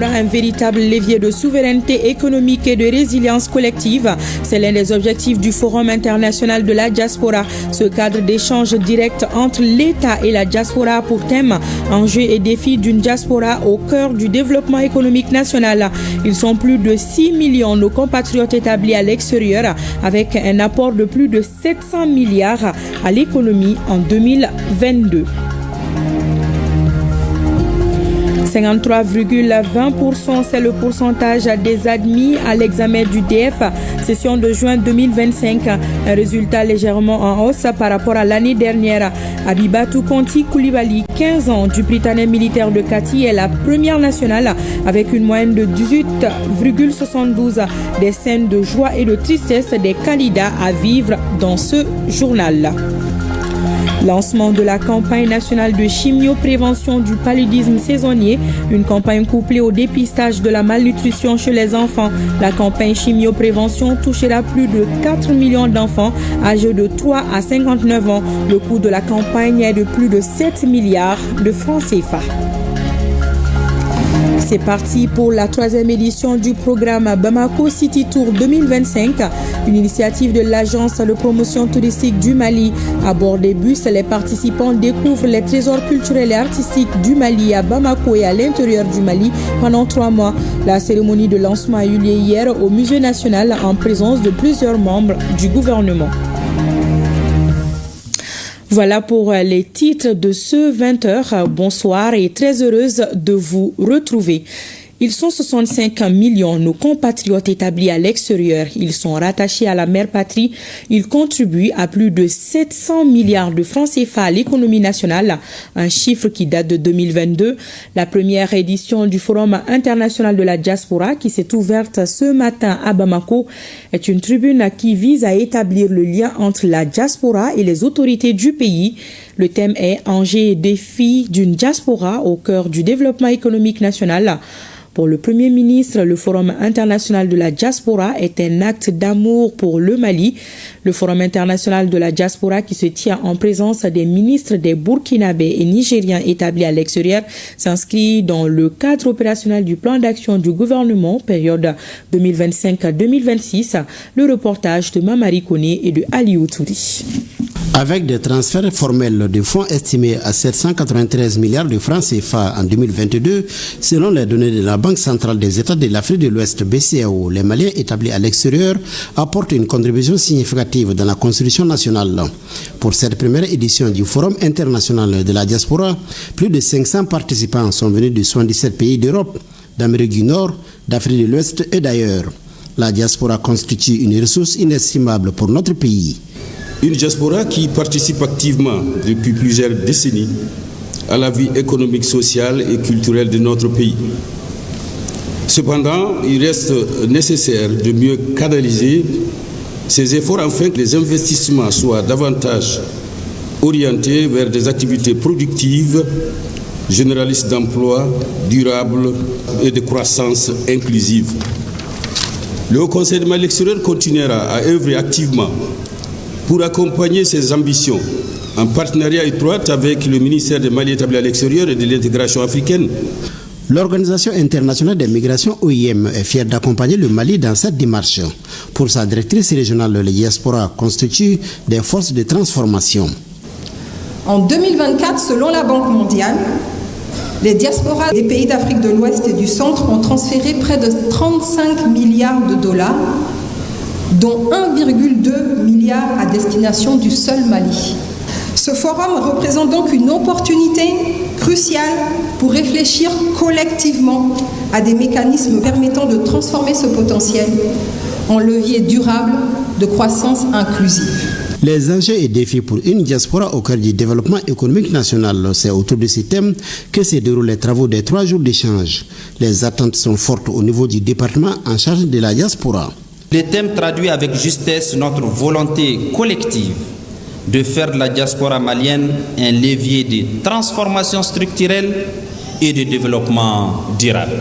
Un véritable levier de souveraineté économique et de résilience collective, c'est l'un des objectifs du Forum international de la diaspora. Ce cadre d'échange direct entre l'État et la diaspora pour thème enjeux et défis d'une diaspora au cœur du développement économique national. Ils sont plus de 6 millions nos compatriotes établis à l'extérieur avec un apport de plus de 700 milliards à l'économie en 2022. 53,20%, c'est le pourcentage des admis à l'examen du DF, session de juin 2025. Un résultat légèrement en hausse par rapport à l'année dernière. Abibatou Konti Koulibaly, 15 ans, du Prytanée militaire de Kati, est la première nationale avec une moyenne de 18,72. Des scènes de joie et de tristesse des candidats à vivre dans ce journal. Lancement de la campagne nationale de chimioprévention du paludisme saisonnier, une campagne couplée au dépistage de la malnutrition chez les enfants. La campagne chimioprévention touchera plus de 4 millions d'enfants âgés de 3 à 59 ans. Le coût de la campagne est de plus de 7 milliards de francs CFA. C'est parti pour la 3e édition du programme Bamako City Tour 2025, une initiative de l'agence de promotion touristique du Mali. À bord des bus, les participants découvrent les trésors culturels et artistiques du Mali à Bamako et à l'intérieur du Mali pendant 3 mois. La cérémonie de lancement a eu lieu hier au Musée national en présence de plusieurs membres du gouvernement. Voilà pour les titres de ce 20h. Bonsoir et très heureuse de vous retrouver. Ils sont 65 millions, nos compatriotes établis à l'extérieur. Ils sont rattachés à la mère patrie. Ils contribuent à plus de 700 milliards de francs CFA à l'économie nationale, un chiffre qui date de 2022. La première édition du Forum international de la diaspora, qui s'est ouverte ce matin à Bamako, est une tribune qui vise à établir le lien entre la diaspora et les autorités du pays. Le thème est « Enjeux et défis d'une diaspora au cœur du développement économique national ». Pour le Premier ministre, le Forum international de la diaspora est un acte d'amour pour le Mali. Le Forum international de la diaspora, qui se tient en présence des ministres des Burkinabés et Nigériens établis à l'extérieur, s'inscrit dans le cadre opérationnel du plan d'action du gouvernement, période 2025-2026. Le reportage de Mamari Koné et de Aliou Touri. Avec des transferts formels de fonds estimés à 793 milliards de francs CFA en 2022, selon les données de la Banque centrale des États de l'Afrique de l'Ouest, BCEAO, les Maliens établis à l'extérieur apportent une contribution significative dans la construction nationale. Pour cette première édition du Forum international de la diaspora, plus de 500 participants sont venus de 77 pays d'Europe, d'Amérique du Nord, d'Afrique de l'Ouest et d'ailleurs. La diaspora constitue une ressource inestimable pour notre pays. Une diaspora qui participe activement depuis plusieurs décennies à la vie économique, sociale et culturelle de notre pays. Cependant, il reste nécessaire de mieux canaliser ces efforts afin que les investissements soient davantage orientés vers des activités productives, généralistes d'emploi, durables et de croissance inclusive. Le Haut Conseil de Mali extérieur continuera à œuvrer activement pour accompagner ces ambitions en partenariat étroit avec le ministère des Mali établi à l'extérieur et de l'intégration africaine. L'Organisation internationale des migrations OIM est fière d'accompagner le Mali dans cette démarche. Pour sa directrice régionale, la diaspora constitue des forces de transformation. En 2024, selon la Banque mondiale, les diasporas des pays d'Afrique de l'Ouest et du Centre ont transféré près de 35 milliards de dollars, dont 1,2 milliard à destination du seul Mali. Ce forum représente donc une opportunité cruciale pour réfléchir collectivement à des mécanismes permettant de transformer ce potentiel en levier durable de croissance inclusive. Les enjeux et défis pour une diaspora au cœur du développement économique national, c'est autour de ces thèmes que se déroulent les travaux des 3 jours d'échange. Les attentes sont fortes au niveau du département en charge de la diaspora. Le thème traduit avec justesse notre volonté collective de faire de la diaspora malienne un levier de transformation structurelle et de développement durable.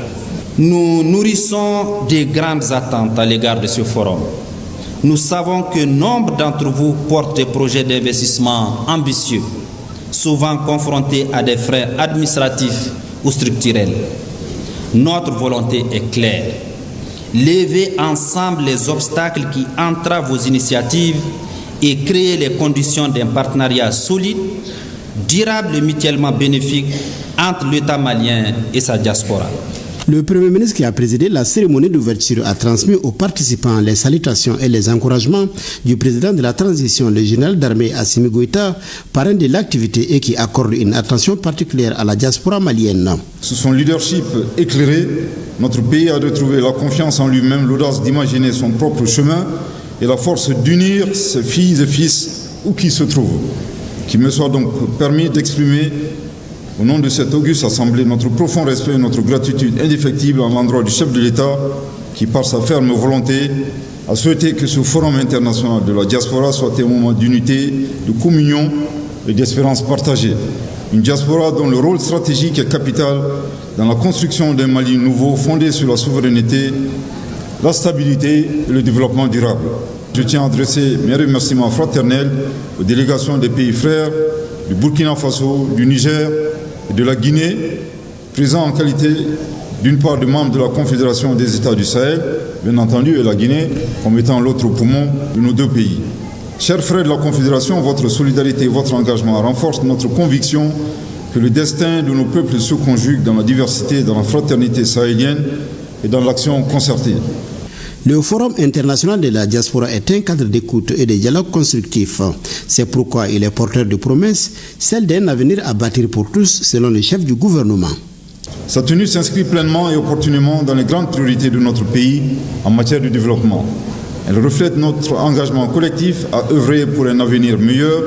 Nous nourrissons de grandes attentes à l'égard de ce forum. Nous savons que nombre d'entre vous portent des projets d'investissement ambitieux, souvent confrontés à des frais administratifs ou structurels. Notre volonté est claire. Lever ensemble les obstacles qui entravent vos initiatives et créer les conditions d'un partenariat solide, durable et mutuellement bénéfique entre l'État malien et sa diaspora. Le Premier ministre qui a présidé la cérémonie d'ouverture a transmis aux participants les salutations et les encouragements du président de la transition, le général d'armée Assimi Goïta, parrain de l'activité et qui accorde une attention particulière à la diaspora malienne. Sous son leadership éclairé, notre pays a retrouvé la confiance en lui-même, l'audace d'imaginer son propre chemin et la force d'unir ses filles et fils où qu'ils se trouvent. Qu'il me soit donc permis d'exprimer au nom de cette auguste assemblée notre profond respect et notre gratitude indéfectible à l'endroit du chef de l'État qui, par sa ferme volonté, a souhaité que ce forum international de la diaspora soit un moment d'unité, de communion et d'espérance partagée. Une diaspora dont le rôle stratégique est capital dans la construction d'un Mali nouveau fondé sur la souveraineté, la stabilité et le développement durable. Je tiens à adresser mes remerciements fraternels aux délégations des pays frères, du Burkina Faso, du Niger et de la Guinée, présents en qualité d'une part de membres de la Confédération des États du Sahel, bien entendu, et la Guinée comme étant l'autre poumon de nos deux pays. Chers frères de la Confédération, votre solidarité et votre engagement renforcent notre conviction que le destin de nos peuples se conjugue dans la diversité, dans la fraternité sahélienne et dans l'action concertée. Le Forum international de la diaspora est un cadre d'écoute et de dialogue constructif. C'est pourquoi il est porteur de promesses, celle d'un avenir à bâtir pour tous, selon le chef du gouvernement. Sa tenue s'inscrit pleinement et opportunément dans les grandes priorités de notre pays en matière de développement. Elle reflète notre engagement collectif à œuvrer pour un avenir meilleur,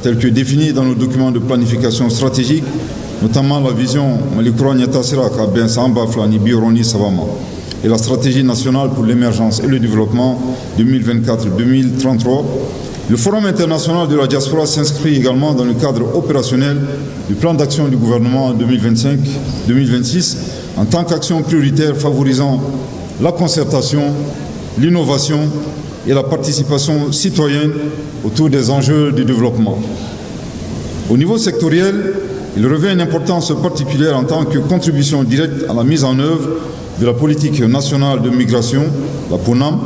tel que défini dans nos documents de planification stratégique, notamment la vision Malikura Nyatasira Kaben Samba Flani Bioroni Savama et la stratégie nationale pour l'émergence et le développement 2024-2033. Le Forum international de la diaspora s'inscrit également dans le cadre opérationnel du plan d'action du gouvernement 2025-2026 en tant qu'action prioritaire favorisant la concertation, l'innovation et la participation citoyenne autour des enjeux du développement. Au niveau sectoriel, il revêt une importance particulière en tant que contribution directe à la mise en œuvre de la politique nationale de migration, la PONAM.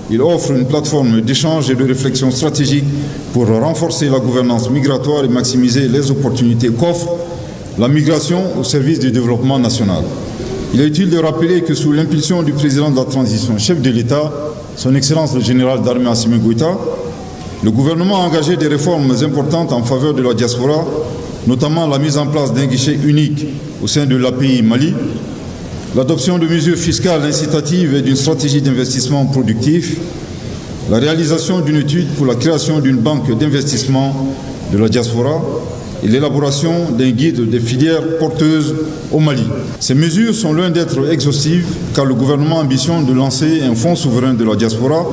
Il offre une plateforme d'échange et de réflexion stratégique pour renforcer la gouvernance migratoire et maximiser les opportunités qu'offre la migration au service du développement national. Il est utile de rappeler que sous l'impulsion du président de la transition, chef de l'État, son Excellence le général d'armée Assimi Goïta, le gouvernement a engagé des réformes importantes en faveur de la diaspora, notamment la mise en place d'un guichet unique au sein de l'API Mali, l'adoption de mesures fiscales incitatives et d'une stratégie d'investissement productif, la réalisation d'une étude pour la création d'une banque d'investissement de la diaspora et l'élaboration d'un guide des filières porteuses au Mali. Ces mesures sont loin d'être exhaustives car le gouvernement ambitionne de lancer un fonds souverain de la diaspora,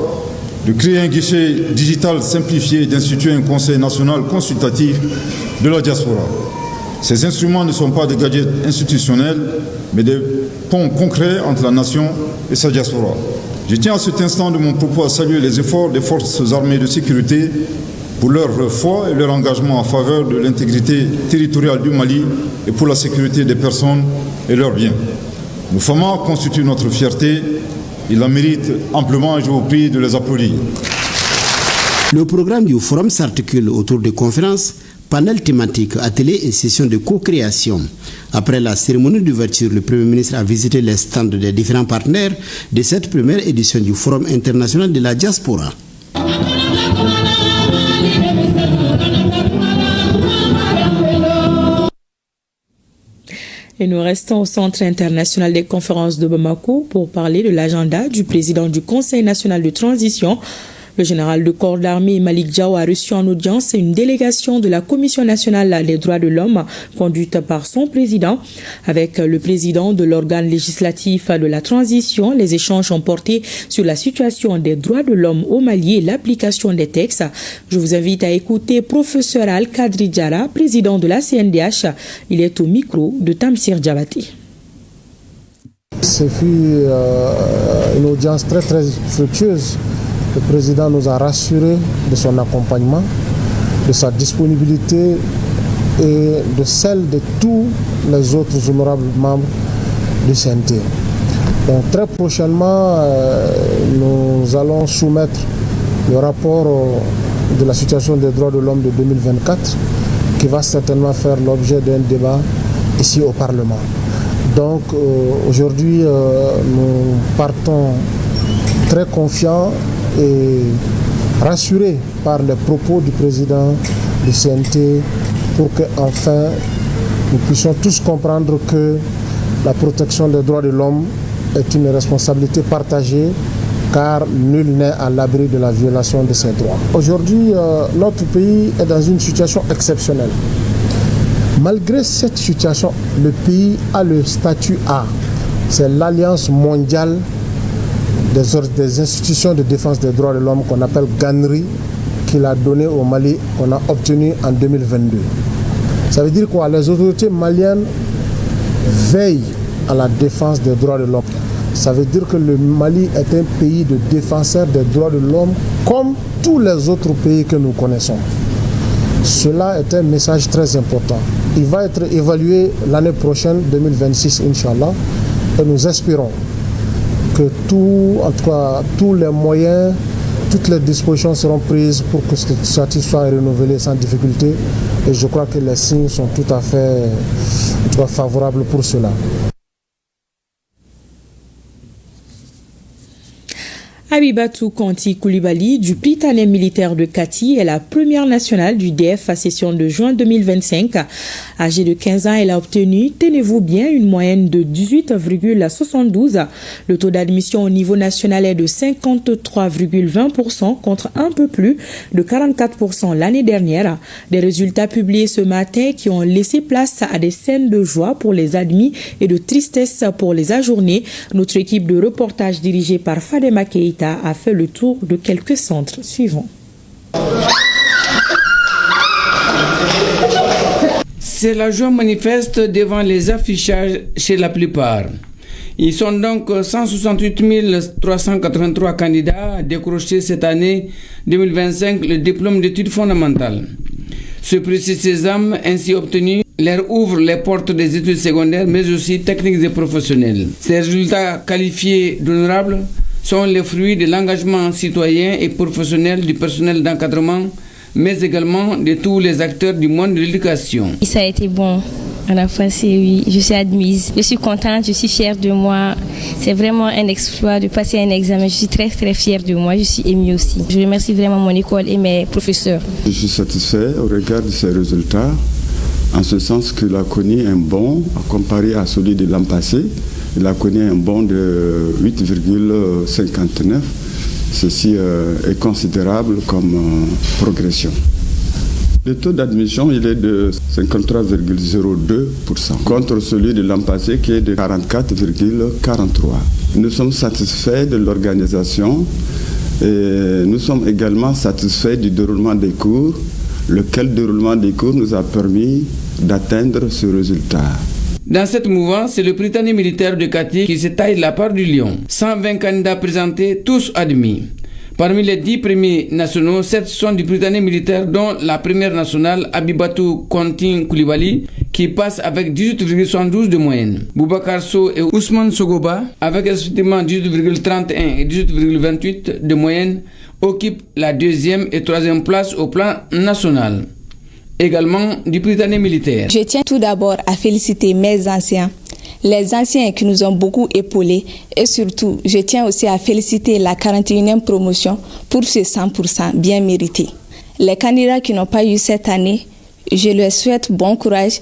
de créer un guichet digital simplifié et d'instituer un conseil national consultatif de la diaspora. Ces instruments ne sont pas des gadgets institutionnels, mais des ponts concrets entre la nation et sa diaspora. Je tiens à cet instant de mon propos à saluer les efforts des forces armées de sécurité pour leur foi et leur engagement en faveur de l'intégrité territoriale du Mali et pour la sécurité des personnes et leurs biens. Nos FAMA constituent notre fierté. Ils la méritent amplement et je vous prie de les applaudir. Le programme du forum s'articule autour de conférences, panels thématiques, ateliers et sessions de co-création. Après la cérémonie d'ouverture, le Premier ministre a visité les stands des différents partenaires de cette première édition du Forum international de la diaspora. Et nous restons au Centre international des conférences de Bamako pour parler de l'agenda du président du Conseil national de transition. Le général de corps d'armée Malick Diaw a reçu en audience une délégation de la Commission nationale des droits de l'homme conduite par son président. Avec le président de l'organe législatif de la transition, les échanges ont porté sur la situation des droits de l'homme au Mali et l'application des textes. Je vous invite à écouter professeur Al-Kadri Diarra, président de la CNDH. Il est au micro de Tamsir Diabati. Ce fut une audience très fructueuse. Le président nous a rassurés de son accompagnement, de sa disponibilité et de celle de tous les autres honorables membres du CNT. Donc très prochainement, nous allons soumettre le rapport de la situation des droits de l'homme de 2024 qui va certainement faire l'objet d'un débat ici au Parlement. Donc aujourd'hui, nous partons très confiants et rassurés par les propos du président du CNT pour qu'enfin nous puissions tous comprendre que la protection des droits de l'homme est une responsabilité partagée car nul n'est à l'abri de la violation de ses droits. Aujourd'hui, notre pays est dans une situation exceptionnelle. Malgré cette situation, le pays a le statut A. C'est l'Alliance mondiale des institutions de défense des droits de l'homme qu'on appelle GANRI, qu'il a donné au Mali, qu'on a obtenu en 2022. Ça veut dire quoi? Les autorités maliennes veillent à la défense des droits de l'homme. Ça veut dire que le Mali est un pays de défenseurs des droits de l'homme comme tous les autres pays que nous connaissons. Cela est un message très important. Il va être évalué l'année prochaine, 2026, Inch'Allah, et nous espérons que tous les moyens, toutes les dispositions seront prises pour que cette statut soit renouvelé sans difficulté. Et je crois que les signes sont tout à fait favorables pour cela. Abibatou Kanti Koulibaly du Prytanée militaire de Kati est la première nationale du DF à session de juin 2025. Âgée de 15 ans, elle a obtenu, tenez-vous bien, une moyenne de 18,72. Le taux d'admission au niveau national est de 53,20% contre un peu plus de 44% l'année dernière. Des résultats publiés ce matin qui ont laissé place à des scènes de joie pour les admis et de tristesse pour les ajournés. Notre équipe de reportage dirigée par Fadema Keïta a fait le tour de quelques centres suivants. C'est la joie manifeste devant les affichages chez la plupart. Ils sont donc 168 383 candidats à décrocher cette année 2025 le diplôme d'études fondamentales. Ce précis sésame ainsi obtenu leur ouvre les portes des études secondaires mais aussi techniques et professionnelles. Ces résultats qualifiés d'honorables sont les fruits de l'engagement citoyen et professionnel du personnel d'encadrement, mais également de tous les acteurs du monde de l'éducation. Ça a été bon. À la fois, oui, je suis admise. Je suis contente, je suis fière de moi. C'est vraiment un exploit de passer un examen. Je suis très, très fière de moi. Je suis émue aussi. Je remercie vraiment mon école et mes professeurs. Je suis satisfait au regard de ces résultats, en ce sens qu'il a connu un bond comparé à celui de l'an passé. Il a connu un bond de 8,59. Ceci est considérable comme progression. Le taux d'admission il est de 53,02% contre celui de l'an passé qui est de 44,43%. Nous sommes satisfaits de l'organisation et nous sommes également satisfaits du déroulement des cours, lequel déroulement des cours nous a permis d'atteindre ce résultat. Dans cette mouvance, c'est le Prytanée militaire de Kati qui se taille la part du lion. 120 candidats présentés, tous admis. Parmi les 10 premiers nationaux, 7 sont du Prytanée militaire, dont la première nationale, Abibatou Kanti Koulibaly, qui passe avec 18,72 de moyenne. Boubacar Sow et Ousmane Sogoba, avec respectivement 18,31 et 18,28 de moyenne, occupent la deuxième et troisième place au plan national. Également du Prytanée militaire. Je tiens tout d'abord à féliciter mes anciens, les anciens qui nous ont beaucoup épaulés et surtout, je tiens aussi à féliciter la 41e promotion pour ce 100% bien mérité. Les candidats qui n'ont pas eu cette année, je leur souhaite bon courage.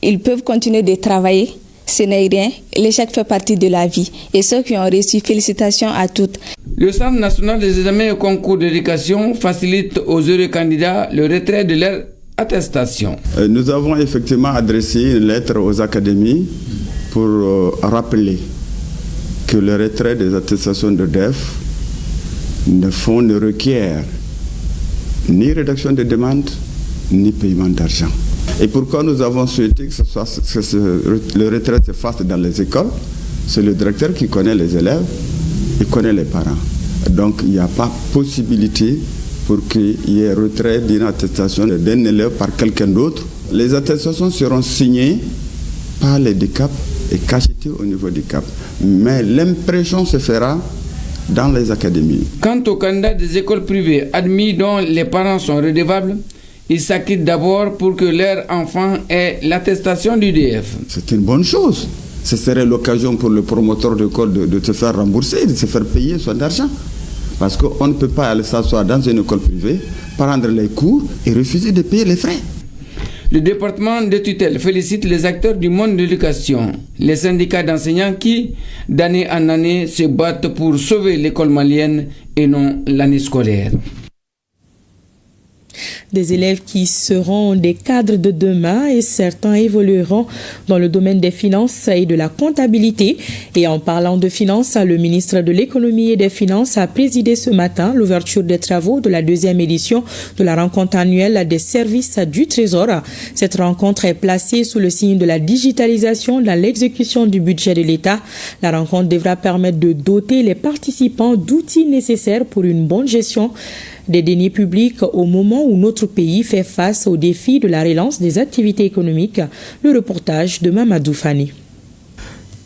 Ils peuvent continuer de travailler. Ce n'est rien, l'échec fait partie de la vie. Et ceux qui ont reçu, félicitations à toutes. Le Centre national des examens et concours d'éducation facilite aux heureux candidats le retrait de leur attestation. Nous avons effectivement adressé une lettre aux académies pour rappeler que le retrait des attestations de DEF ne requiert ni rédaction de demande, ni paiement d'argent. Et pourquoi nous avons souhaité que le retrait se fasse dans les écoles? C'est le directeur qui connaît les élèves, il connaît les parents. Donc il n'y a pas possibilité pour qu'il y ait retrait d'une attestation d'un élève par quelqu'un d'autre. Les attestations seront signées par les DECAP et cachées au niveau du CAP. Mais l'impression se fera dans les académies. Quant aux candidats des écoles privées admis dont les parents sont redevables, ils s'acquittent d'abord pour que leur enfant ait l'attestation du DF. C'est une bonne chose. Ce serait l'occasion pour le promoteur d'école de se faire rembourser, de se faire payer son argent. Parce qu'on ne peut pas aller s'asseoir dans une école privée, prendre les cours et refuser de payer les frais. Le département de tutelle félicite les acteurs du monde de l'éducation, les syndicats d'enseignants qui, d'année en année, se battent pour sauver l'école malienne et non l'année scolaire. Des élèves qui seront des cadres de demain et certains évolueront dans le domaine des finances et de la comptabilité. Et en parlant de finances, le ministre de l'économie et des finances a présidé ce matin l'ouverture des travaux de la 2e édition de la rencontre annuelle des services du Trésor. Cette rencontre est placée sous le signe de la digitalisation dans l'exécution du budget de l'État. La rencontre devra permettre de doter les participants d'outils nécessaires pour une bonne gestion des deniers publics au moment où notre pays fait face aux défis de la relance des activités économiques. Le reportage de Mamadou Fani.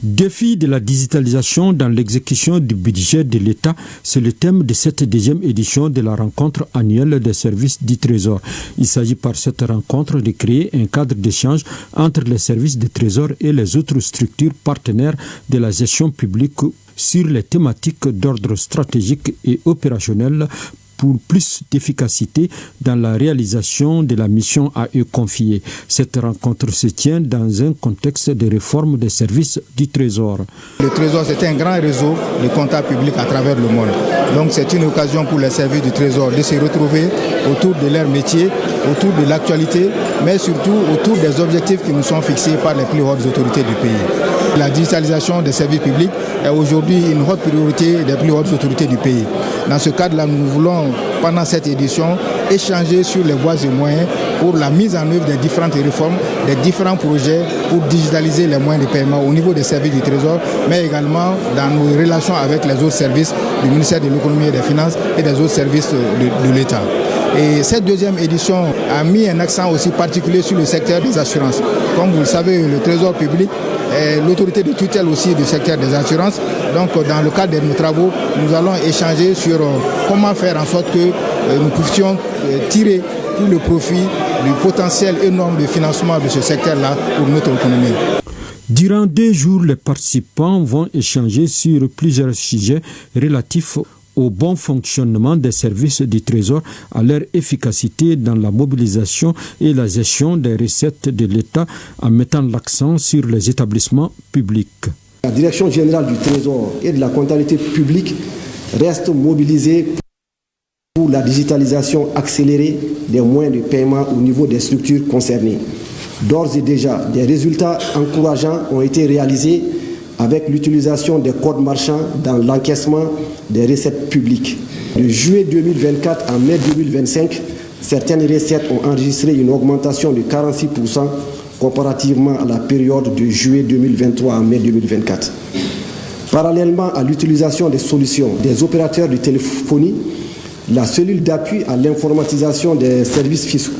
Défi de la digitalisation dans l'exécution du budget de l'État, c'est le thème de cette 2e édition de la rencontre annuelle des services du Trésor. Il s'agit par cette rencontre de créer un cadre d'échange entre les services du Trésor et les autres structures partenaires de la gestion publique sur les thématiques d'ordre stratégique et opérationnel pour plus d'efficacité dans la réalisation de la mission à eux confiée. Cette rencontre se tient dans un contexte de réforme des services du Trésor. Le Trésor, c'est un grand réseau de comptables publics à travers le monde. Donc c'est une occasion pour les services du Trésor de se retrouver autour de leur métier, autour de l'actualité, mais surtout autour des objectifs qui nous sont fixés par les plus hautes autorités du pays. La digitalisation des services publics est aujourd'hui une haute priorité des plus hautes autorités du pays. Dans ce cadre-là, nous voulons, pendant cette édition, échanger sur les voies et moyens pour la mise en œuvre des différentes réformes, des différents projets pour digitaliser les moyens de paiement au niveau des services du Trésor, mais également dans nos relations avec les autres services du ministère de l'économie et des finances et des autres services de l'État. Et cette 2e édition a mis un accent aussi particulier sur le secteur des assurances. Comme vous le savez, le Trésor public est l'autorité de tutelle aussi du secteur des assurances. Donc dans le cadre de nos travaux, nous allons échanger sur comment faire en sorte que nous puissions tirer tout le profit du potentiel énorme de financement de ce secteur-là pour notre économie. Durant 2 jours, les participants vont échanger sur plusieurs sujets relatifs au bon fonctionnement des services du Trésor, à leur efficacité dans la mobilisation et la gestion des recettes de l'État en mettant l'accent sur les établissements publics. La Direction générale du Trésor et de la comptabilité publique reste mobilisée pour la digitalisation accélérée des moyens de paiement au niveau des structures concernées. D'ores et déjà, des résultats encourageants ont été réalisés avec l'utilisation des codes marchands dans l'encaissement des recettes publiques. De juillet 2024 à mai 2025, certaines recettes ont enregistré une augmentation de 46% comparativement à la période de juillet 2023 à mai 2024. Parallèlement à l'utilisation des solutions des opérateurs de téléphonie, la cellule d'appui à l'informatisation des services fiscaux,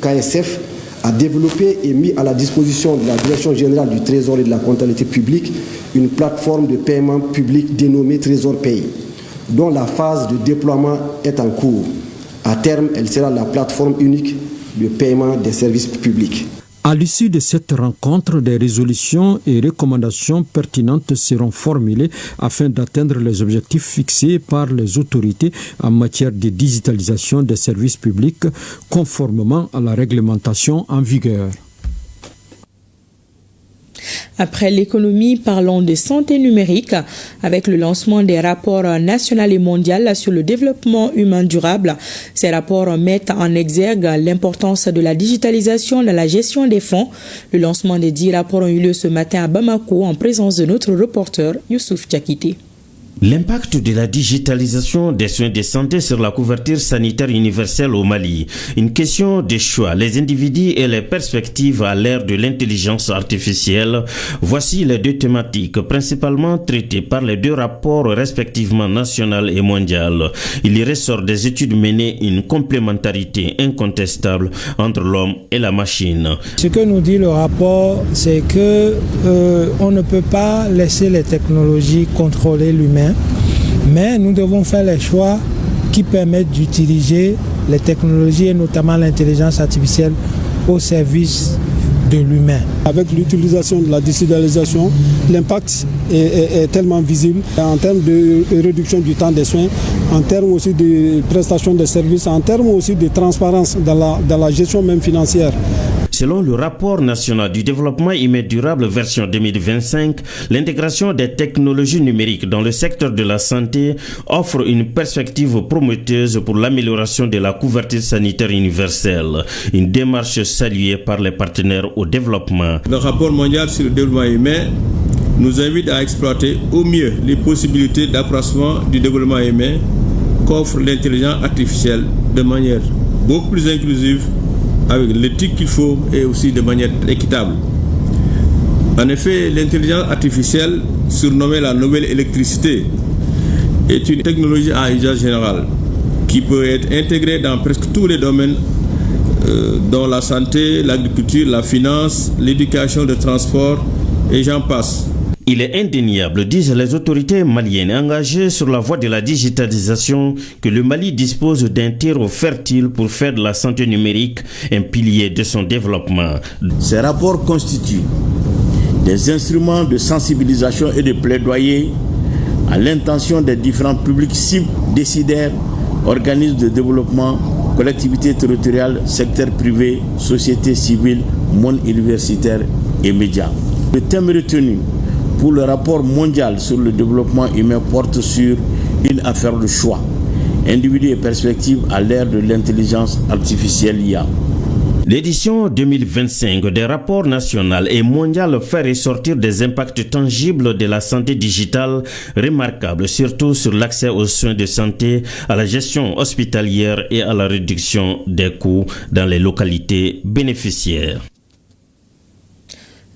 KSF, a développé et mis à la disposition de la Direction générale du Trésor et de la comptabilité publique une plateforme de paiement public dénommée Trésor Pay, dont la phase de déploiement est en cours. À terme, elle sera la plateforme unique de paiement des services publics. À l'issue de cette rencontre, des résolutions et recommandations pertinentes seront formulées afin d'atteindre les objectifs fixés par les autorités en matière de digitalisation des services publics, conformément à la réglementation en vigueur. Après l'économie, parlons de santé numérique avec le lancement des rapports nationaux et mondiaux sur le développement humain durable. Ces rapports mettent en exergue l'importance de la digitalisation dans la gestion des fonds. Le lancement des 10 rapports ont eu lieu ce matin à Bamako en présence de notre reporter Youssouf Diakité. L'impact de la digitalisation des soins de santé sur la couverture sanitaire universelle au Mali. Une question de choix, les individus et les perspectives à l'ère de l'intelligence artificielle. Voici les deux thématiques principalement traitées par les deux rapports respectivement national et mondial. Il y ressort des études menées une complémentarité incontestable entre l'homme et la machine. Ce que nous dit le rapport, c'est que on ne peut pas laisser les technologies contrôler l'humain. Mais nous devons faire les choix qui permettent d'utiliser les technologies et notamment l'intelligence artificielle au service de l'humain. Avec l'utilisation de la digitalisation, l'impact est tellement visible en termes de réduction du temps des soins, en termes aussi de prestation de services, en termes aussi de transparence dans la gestion même financière. Selon le rapport national du développement humain durable version 2025, l'intégration des technologies numériques dans le secteur de la santé offre une perspective prometteuse pour l'amélioration de la couverture sanitaire universelle, une démarche saluée par les partenaires au développement. Le rapport mondial sur le développement humain nous invite à exploiter au mieux les possibilités d'accroissement du développement humain qu'offre l'intelligence artificielle de manière beaucoup plus inclusive, avec l'éthique qu'il faut et aussi de manière équitable. En effet, l'intelligence artificielle, surnommée la nouvelle électricité, est une technologie à usage général qui peut être intégrée dans presque tous les domaines dont la santé, l'agriculture, la finance, l'éducation, le transport et j'en passe. Il est indéniable, disent les autorités maliennes engagées sur la voie de la digitalisation, que le Mali dispose d'un terreau fertile pour faire de la santé numérique un pilier de son développement. Ces rapports constituent des instruments de sensibilisation et de plaidoyer à l'intention des différents publics cibles, décideurs, organismes de développement, collectivités territoriales, secteur privé, société civile, monde universitaire et médias. Le thème retenu pour le rapport mondial sur le développement humain porte sur une affaire de choix, individus et perspectives à l'ère de l'intelligence artificielle IA. L'édition 2025 des rapports nationaux et mondiaux fait ressortir des impacts tangibles de la santé digitale remarquables, surtout sur l'accès aux soins de santé, à la gestion hospitalière et à la réduction des coûts dans les localités bénéficiaires.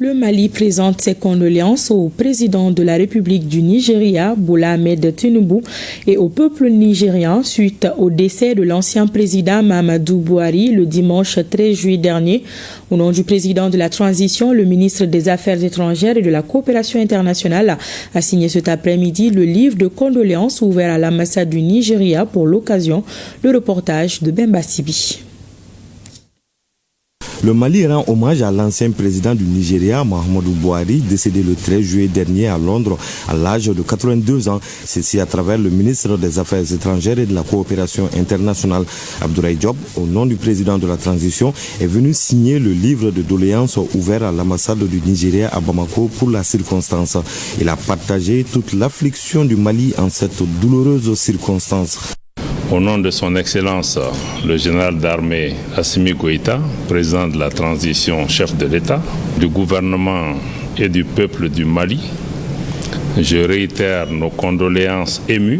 Le Mali présente ses condoléances au président de la République du Nigeria, Bola Ahmed Tinubu, et au peuple nigérian suite au décès de l'ancien président Mahamadou Buhari le dimanche 13 juillet dernier. Au nom du président de la transition, le ministre des Affaires étrangères et de la coopération internationale a signé cet après-midi le livre de condoléances ouvert à l'ambassade du Nigeria pour l'occasion. Le reportage de Bemba Sibi. Le Mali rend hommage à l'ancien président du Nigeria, Mahamadou Buhari, décédé le 13 juillet dernier à Londres à l'âge de 82 ans. Ceci à travers le ministre des Affaires étrangères et de la coopération internationale, Abdoulaye Diop, au nom du président de la transition, est venu signer le livre de doléances ouvert à l'ambassade du Nigeria à Bamako pour la circonstance. Il a partagé toute l'affliction du Mali en cette douloureuse circonstance. Au nom de son Excellence, le général d'armée Assimi Goïta, président de la transition, chef de l'État, du gouvernement et du peuple du Mali, je réitère nos condoléances émues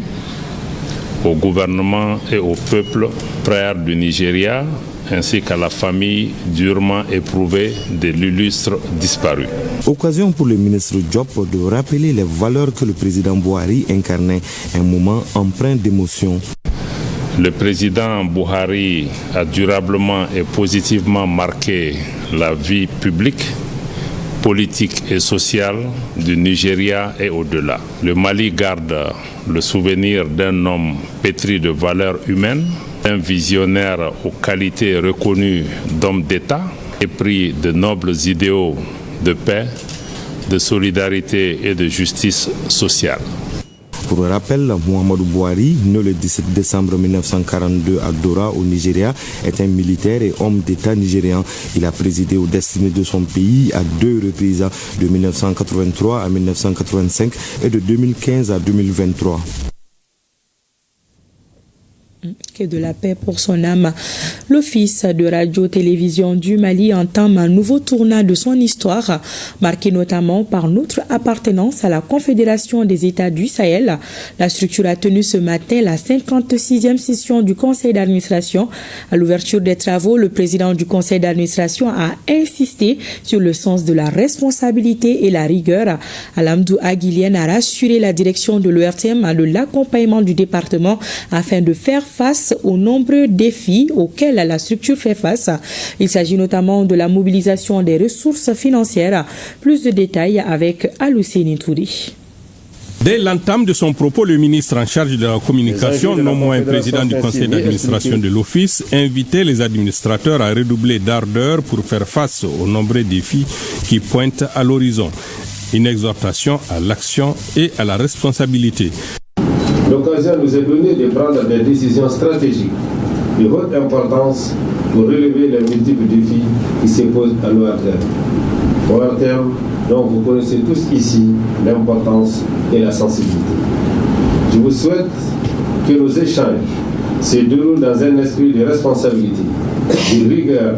au gouvernement et au peuple frère du Nigeria, ainsi qu'à la famille durement éprouvée de l'illustre disparu. Occasion pour le ministre Diop de rappeler les valeurs que le président Buhari incarnait, un moment empreint d'émotion. Le président Buhari a durablement et positivement marqué la vie publique, politique et sociale du Nigeria et au-delà. Le Mali garde le souvenir d'un homme pétri de valeurs humaines, un visionnaire aux qualités reconnues d'homme d'État, épris de nobles idéaux de paix, de solidarité et de justice sociale. Pour rappel, Mahamadou Buhari, né le 17 décembre 1942 à Dora au Nigeria, est un militaire et homme d'État nigérian. Il a présidé aux destinées de son pays à 2 reprises, de 1983 à 1985 et de 2015 à 2023. Que de la paix pour son âme. L'Office de radio-télévision du Mali entame un nouveau tournant de son histoire, marqué notamment par notre appartenance à la Confédération des États du Sahel. La structure a tenu ce matin la 56e session du conseil d'administration. À l'ouverture des travaux, le président du conseil d'administration a insisté sur le sens de la responsabilité et la rigueur. Alamdou Aguilien a rassuré la direction de l'ORTM de l'accompagnement du département afin de faire face aux nombreux défis auxquels la structure fait face. Il s'agit notamment de la mobilisation des ressources financières. Plus de détails avec Alousseni Touri. Dès l'entame de son propos, le ministre en charge de la communication, non moins président du conseil d'administration de l'Office, invitait les administrateurs à redoubler d'ardeur pour faire face aux nombreux défis qui pointent à l'horizon. Une exhortation à l'action et à la responsabilité. L'occasion nous est donnée de prendre des décisions stratégiques de haute importance pour relever les multiples défis qui se posent à l'ORTM. ORTM, dont vous connaissez tous ici l'importance et la sensibilité. Je vous souhaite que nos échanges se déroulent dans un esprit de responsabilité, de rigueur,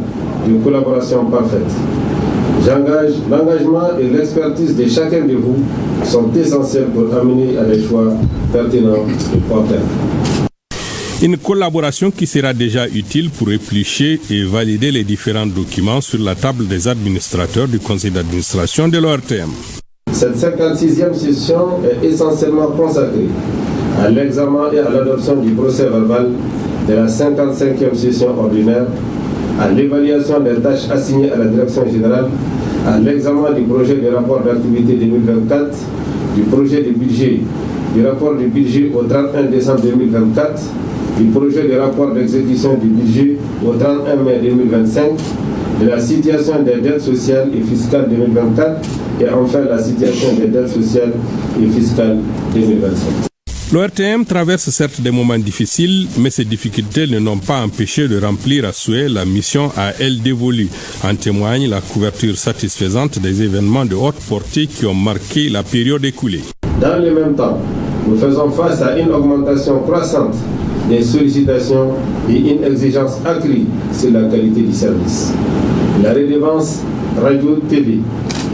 de collaboration parfaite. L'engagement et l'expertise de chacun de vous sont essentiels pour amener à des choix pertinents et porteurs. Une collaboration qui sera déjà utile pour éplucher et valider les différents documents sur la table des administrateurs du conseil d'administration de l'ORTM. Cette 56e session est essentiellement consacrée à l'examen et à l'adoption du procès verbal de la 55e session ordinaire, à l'évaluation des tâches assignées à la direction générale, à l'examen du projet de rapport d'activité 2024, du projet de budget, du rapport du budget au 31 décembre 2024, du projet de rapport d'exécution du budget au 31 mai 2025, de la situation des dettes sociales et fiscales 2024 et enfin la situation des dettes sociales et fiscales 2025. L'ORTM traverse certes des moments difficiles, mais ces difficultés ne l'ont pas empêché de remplir à souhait la mission à elle dévolue. En témoigne la couverture satisfaisante des événements de haute portée qui ont marqué la période écoulée. Dans le même temps, nous faisons face à une augmentation croissante des sollicitations et une exigence accrue sur la qualité du service. La redevance radio-TV,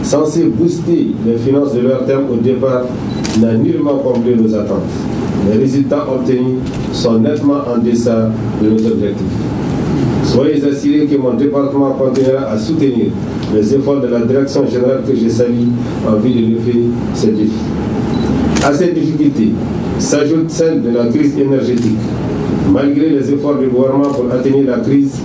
censée booster les finances de l'ORTM au départ, n'a nullement comblé nos attentes. Les résultats obtenus sont nettement en deçà de nos objectifs. Soyez assurés que mon département continuera à soutenir les efforts de la direction générale que je salue en vue de lever ces défis. À ces difficultés s'ajoute celle de la crise énergétique. Malgré les efforts du gouvernement pour atténuer la crise,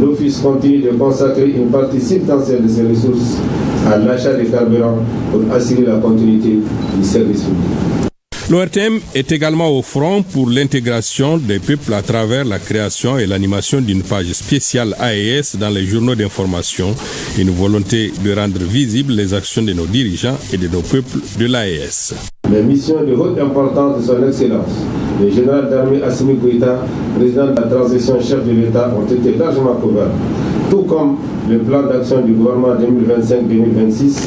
l'Office continue de consacrer une partie substantielle de ses ressources à l'achat de carburant pour assurer la continuité du service public. L'ORTM est également au front pour l'intégration des peuples à travers la création et l'animation d'une page spéciale AES dans les journaux d'information, une volonté de rendre visibles les actions de nos dirigeants et de nos peuples de l'AES. Les missions de haute importance de son Excellence, le général d'armée Assimi Goïta, président de la transition chef de l'État, ont été largement couverts, tout comme le plan d'action du gouvernement 2025-2026,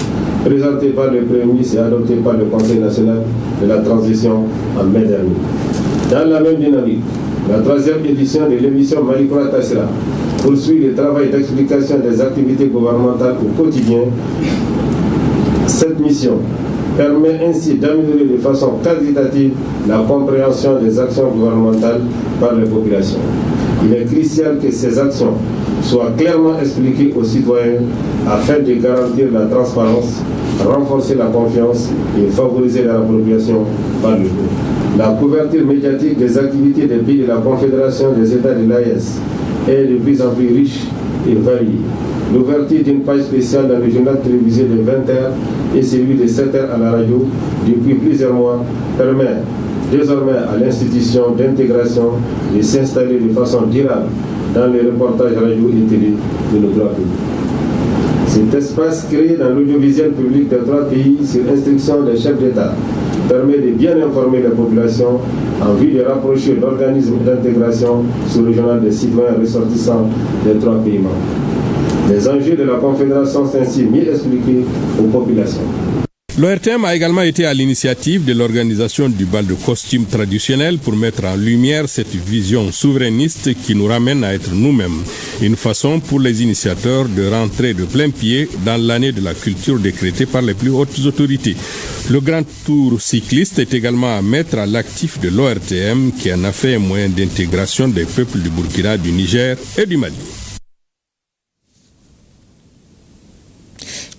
présenté par le Premier ministre et adopté par le Conseil national de la transition en mai dernier. Dans la même dynamique, la 3e édition de l'émission Malikura Tassira poursuit le travail d'explication des activités gouvernementales au quotidien. Cette mission permet ainsi d'améliorer de façon qualitative la compréhension des actions gouvernementales par les populations. Il est crucial que ces actions soient clairement expliquées aux citoyens afin de garantir la transparence, renforcer la confiance et favoriser l'appropriation par le peuple. La couverture médiatique des activités des pays de la Confédération des États de l'AES est de plus en plus riche et variée. L'ouverture d'une page spéciale dans le journal télévisé de 20h et celui de 7h à la radio depuis plusieurs mois permet désormais à l'institution d'intégration de s'installer de façon durable dans les reportages radio et télé de nos 3 pays. Cet espace créé dans l'audiovisuel public des 3 pays sur instruction des chefs d'État permet de bien informer la population en vue de rapprocher l'organisme d'intégration sous-régional des citoyens ressortissants des 3 pays membres. Les enjeux de la Confédération sont ainsi mieux expliqués aux populations. L'ORTM a également été à l'initiative de l'organisation du bal de costumes traditionnel pour mettre en lumière cette vision souverainiste qui nous ramène à être nous-mêmes. Une façon pour les initiateurs de rentrer de plein pied dans l'année de la culture décrétée par les plus hautes autorités. Le grand tour cycliste est également à mettre à l'actif de l'ORTM qui en a fait un moyen d'intégration des peuples du Burkina, du Niger et du Mali.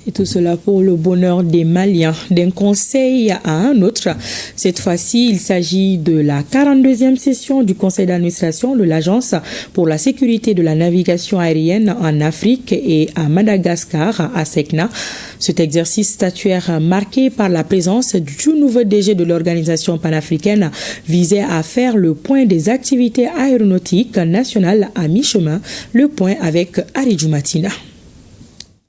Et tout cela pour le bonheur des Maliens. D'un conseil à un autre, cette fois-ci, il s'agit de la 42e session du conseil d'administration de l'Agence pour la sécurité de la navigation aérienne en Afrique et à Madagascar, à Sekna. Cet exercice statuaire marqué par la présence du tout nouveau DG de l'organisation panafricaine visait à faire le point des activités aéronautiques nationales à mi-chemin. Le point avec Aridjou Matina.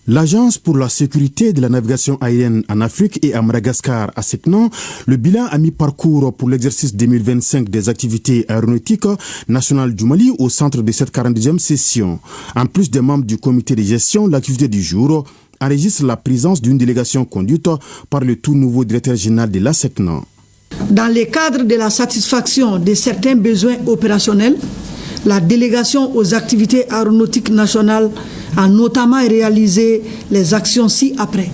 L'Agence pour la sécurité de la navigation aérienne en Afrique et à Madagascar, à Sekna, le bilan à mi-parcours pour l'exercice 2025 des activités aéronautiques nationales du Mali au centre de cette 42e session. En plus des membres du comité de gestion, l'activité du jour enregistre la présence d'une délégation conduite par le tout nouveau directeur général de la Sekna. Dans le cadre de la satisfaction de certains besoins opérationnels, la délégation aux activités aéronautiques nationales a notamment réalisé les actions ci-après.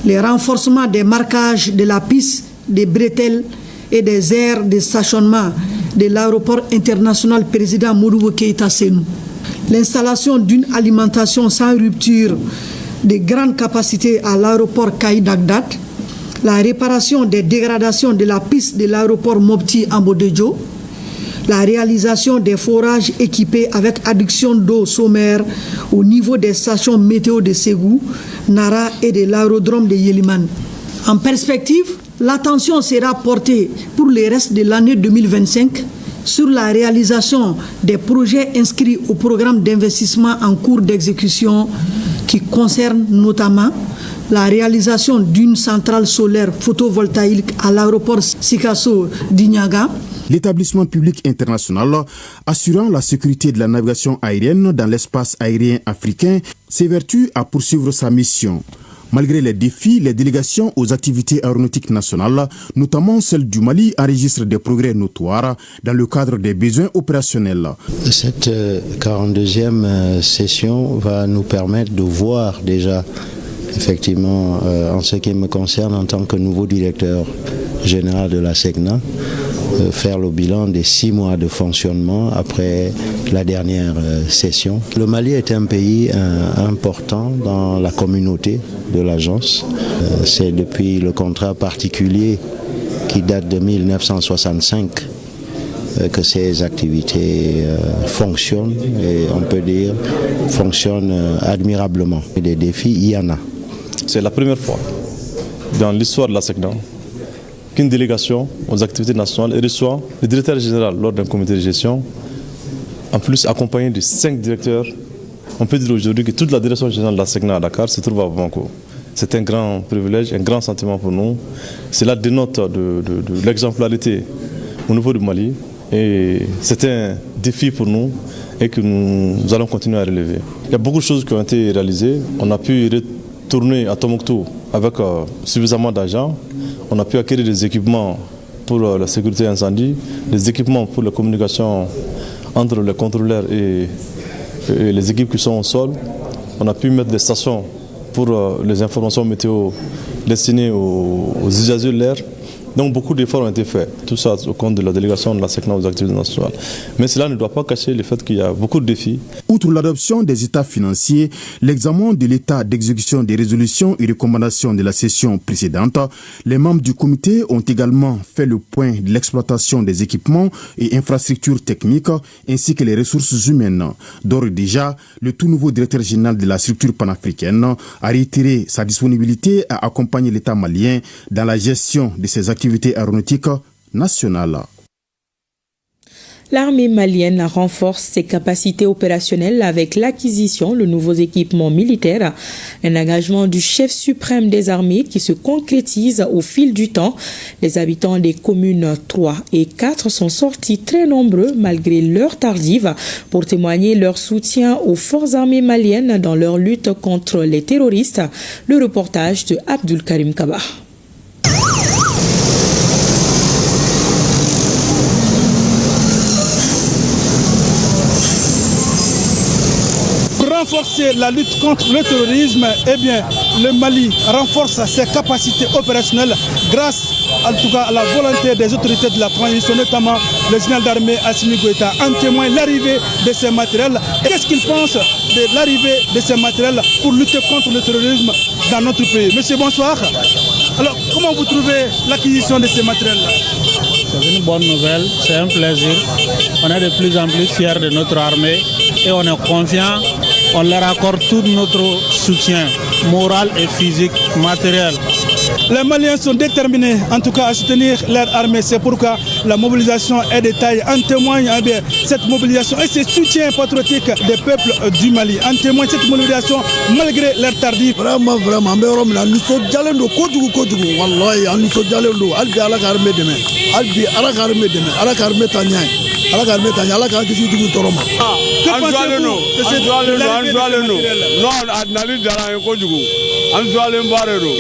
Le renforcement des marquages de la piste, des bretelles et des aires de stationnement de l'aéroport international président Modibo Keïta Sénou. L'installation d'une alimentation sans rupture de grande capacité à l'aéroport Kaï Dagdad, la réparation des dégradations de la piste de l'aéroport Mopti Ambodedjo, la réalisation des forages équipés avec adduction d'eau sommaire au niveau des stations météo de Ségou, Nara et de l'aérodrome de Yéliman. En perspective, l'attention sera portée pour le reste de l'année 2025 sur la réalisation des projets inscrits au programme d'investissement en cours d'exécution qui concernent notamment la réalisation d'une centrale solaire photovoltaïque à l'aéroport Sikasso d'Ignaga. L'établissement public international assurant la sécurité de la navigation aérienne dans l'espace aérien africain s'évertue à poursuivre sa mission. Malgré les défis, les délégations aux activités aéronautiques nationales, notamment celle du Mali, enregistrent des progrès notoires dans le cadre des besoins opérationnels. Cette 42e session va nous permettre de voir déjà, effectivement, en ce qui me concerne en tant que nouveau directeur général de la SECNA, faire le bilan des 6 mois de fonctionnement après la dernière session. Le Mali est un pays important dans la communauté de l'agence. C'est depuis le contrat particulier qui date de 1965 que ces activités fonctionnent et on peut dire fonctionnent admirablement. Et des défis, il y en a. C'est la première fois dans l'histoire de la SECNA qu'une délégation aux activités nationales reçoit le directeur général lors d'un comité de gestion, en plus accompagné de 5 directeurs. On peut dire aujourd'hui que toute la direction générale de la SECNA à Dakar se trouve à Bamako. C'est un grand privilège, un grand sentiment pour nous. Cela dénote de l'exemplarité au niveau du Mali et c'est un défi pour nous et que nous allons continuer à relever. Il y a beaucoup de choses qui ont été réalisées. On a pu retourner à Tombouctou avec suffisamment d'argent. On a pu acquérir des équipements pour la sécurité incendie, des équipements pour la communication entre les contrôleurs et les équipes qui sont au sol. On a pu mettre des stations pour les informations météo destinées aux usagers de l'air. Donc beaucoup d'efforts ont été faits, tout ça au compte de la délégation de la SECNA aux activités nationales. Mais cela ne doit pas cacher le fait qu'il y a beaucoup de défis. Outre l'adoption des états financiers, l'examen de l'état d'exécution des résolutions et recommandations de la session précédente, les membres du comité ont également fait le point de l'exploitation des équipements et infrastructures techniques ainsi que les ressources humaines. D'ores et déjà, le tout nouveau directeur général de la structure panafricaine a réitéré sa disponibilité à accompagner l'État malien dans la gestion de ses activités aéronautiques nationales. L'armée malienne renforce ses capacités opérationnelles avec l'acquisition de nouveaux équipements militaires, un engagement du chef suprême des armées qui se concrétise au fil du temps. Les habitants des communes 3 et 4 sont sortis très nombreux malgré l'heure tardive pour témoigner leur soutien aux forces armées maliennes dans leur lutte contre les terroristes. Le reportage de Abdul Karim Kaba. Renforcer la lutte contre le terrorisme, eh bien, le Mali renforce ses capacités opérationnelles grâce en tout cas à la volonté des autorités de la transition, notamment le général d'armée Assimi Goïta. En témoigne l'arrivée de ces matériels. Qu'est-ce qu'il pense de l'arrivée de ces matériels pour lutter contre le terrorisme dans notre pays? Monsieur, bonsoir. Alors, comment vous trouvez l'acquisition de ces matériels-là? C'est une bonne nouvelle, c'est un plaisir. On est de plus en plus fiers de notre armée et on est confiant. On leur accorde tout notre soutien moral et physique, matériel. Les Maliens sont déterminés en tout cas à soutenir leur armée. C'est pourquoi la mobilisation est de taille. En témoigne bien, cette mobilisation et ce soutien patriotique des peuples du Mali. En témoigne cette mobilisation malgré leur tardif. Vraiment, nous sommes allés au Kodjougou. Wallahi, nous sommes allés au Albi à la armée demain. Albi à la armée demain. À la armée Tanya. À la armée Tanya. À la armée Tanya. Que pensez-vous de cette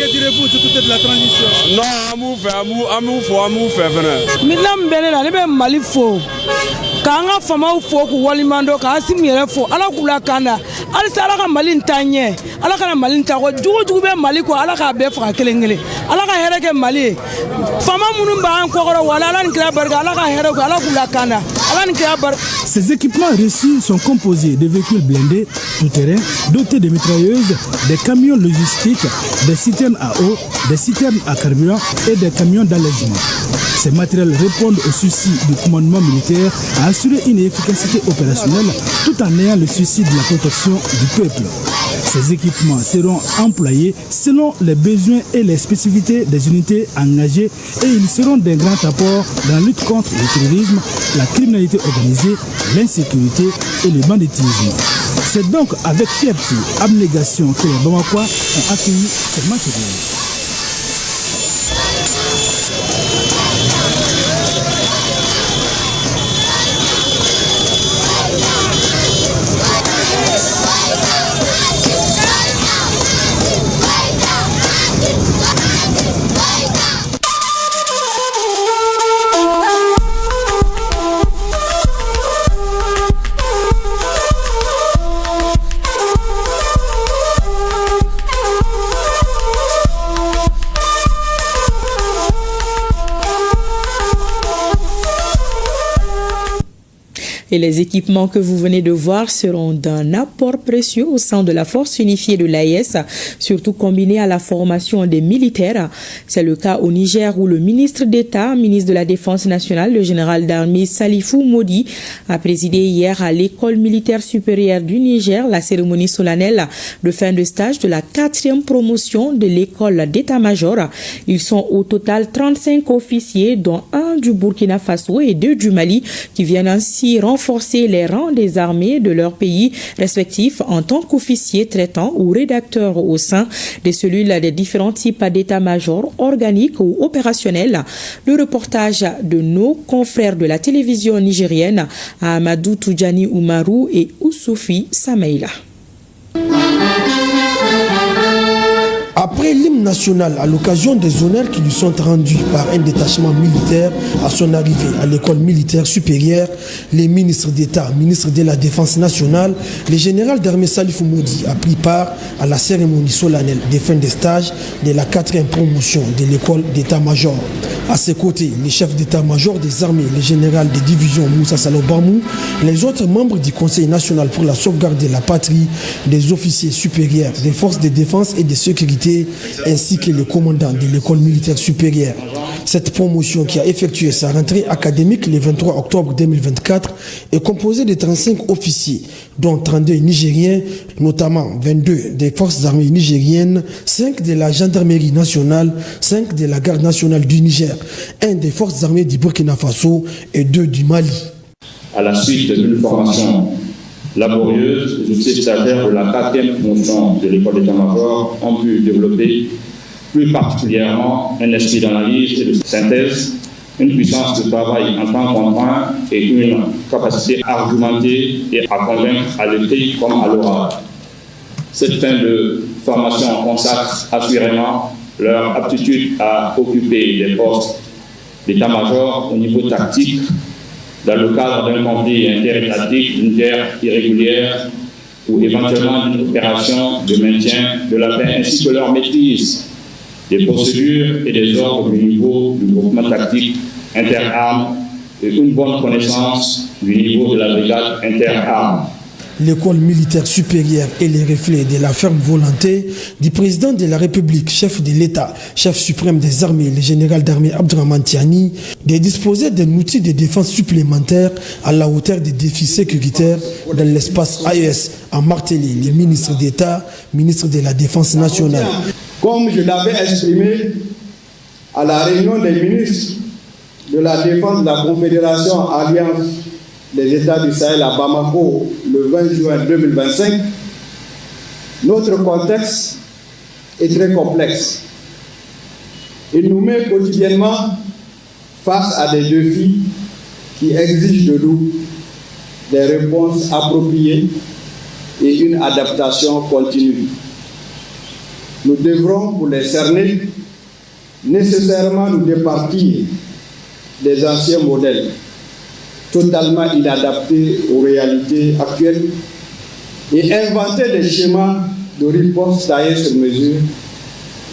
que direz-vous sur toute la transition? Non, amour fait venir. Midlam Benela, ne Mali fo. Kanga fama fo ku walimando ka asimi yere fo ala kula kanda ala sala ka Mali ntanye ala kana Mali ntago jugu be Mali ko ala ka be fa kelengele ala ka here ke Mali fama munu ba an kokoro wala ala nkira barga ala ka here ko ala kula kanda ala nkira bar. Ces équipements reçus sont composés de véhicules blindés tout-terrain dotés de mitrailleuses, des camions logistiques, des citernes à eau, des citernes à carburant et des camions d'allègement. Ces matériels répondent au souci du commandement militaire à assurer une efficacité opérationnelle tout en ayant le souci de la protection du peuple. Ces équipements seront employés selon les besoins et les spécificités des unités engagées et ils seront d'un grand apport dans la lutte contre le terrorisme, la criminalité organisée, l'insécurité et le banditisme. C'est donc avec fierté, abnégation que les Bamakois ont accueilli ces matériels. Et les équipements que vous venez de voir seront d'un apport précieux au sein de la force unifiée de l'AES, surtout combiné à la formation des militaires. C'est le cas au Niger où le ministre d'État, ministre de la Défense nationale, le général d'armée Salifou Modi, a présidé hier à l'école militaire supérieure du Niger la cérémonie solennelle de fin de stage de la 4e promotion de l'école d'état-major. Ils sont au total 35 officiers, dont un du Burkina Faso et 2 du Mali, qui viennent ainsi renforcer les rangs des armées de leur pays respectifs en tant qu'officiers traitants ou rédacteurs au sein des cellules des différents types d'état-major organiques ou opérationnels. Le reportage de nos confrères de la télévision nigérienne Amadou Toudjani Oumarou et Oussoufi Samaïla. Après l'hymne national, à l'occasion des honneurs qui lui sont rendus par un détachement militaire à son arrivée à l'école militaire supérieure, les ministres d'État, ministres de la Défense nationale, le général d'armée Salifou Modi a pris part à la cérémonie solennelle de fin de stage de la 4e promotion de l'école d'état-major. À ses côtés, le chef d'état-major des armées, le général de division Moussa Salobamou, les autres membres du Conseil national pour la sauvegarde de la patrie, des officiers supérieurs des forces de défense et de sécurité, ainsi que le commandant de l'école militaire supérieure. Cette promotion qui a effectué sa rentrée académique le 23 octobre 2024 est composée de 35 officiers, dont 32 nigériens, notamment 22 des forces armées nigériennes, 5 de la gendarmerie nationale, 5 de la garde nationale du Niger, 1 des forces armées du Burkina Faso et 2 du Mali. à la suite d'une formation laborieuse, les officiers stagiaires de la 4e promotion de l'école d'état-major ont pu développer plus particulièrement un esprit d'analyse et de synthèse, une puissance de travail en temps contraint et une capacité à argumenter et à convaincre à l'écrit comme à l'oral. Cette fin de formation consacre assurément leur aptitude à occuper des postes d'état-major au niveau tactique dans le cadre d'un conflit interétatique, d'une guerre irrégulière ou éventuellement d'une opération de maintien de la paix, ainsi que leur maîtrise des procédures et des ordres du niveau du groupement tactique interarmes et une bonne connaissance du niveau de la brigade interarmes. L'école militaire supérieure est le reflet de la ferme volonté du président de la République, chef de l'État, chef suprême des armées, le général d'armée Abdourahmane Tiani, de disposer d'un outil de défense supplémentaire à la hauteur des défis sécuritaires dans l'espace AES, a martelé les ministres d'État, ministres de la Défense nationale. Comme je l'avais exprimé à la réunion des ministres de la Défense de la Confédération Alliance des États du Sahel à Bamako le 20 juin 2025, notre contexte est très complexe. Il nous met quotidiennement face à des défis qui exigent de nous des réponses appropriées et une adaptation continue. Nous devrons, pour les cerner, nécessairement nous départir des anciens modèles totalement inadaptés aux réalités actuelles et inventer des schémas de riposte taillés sur mesure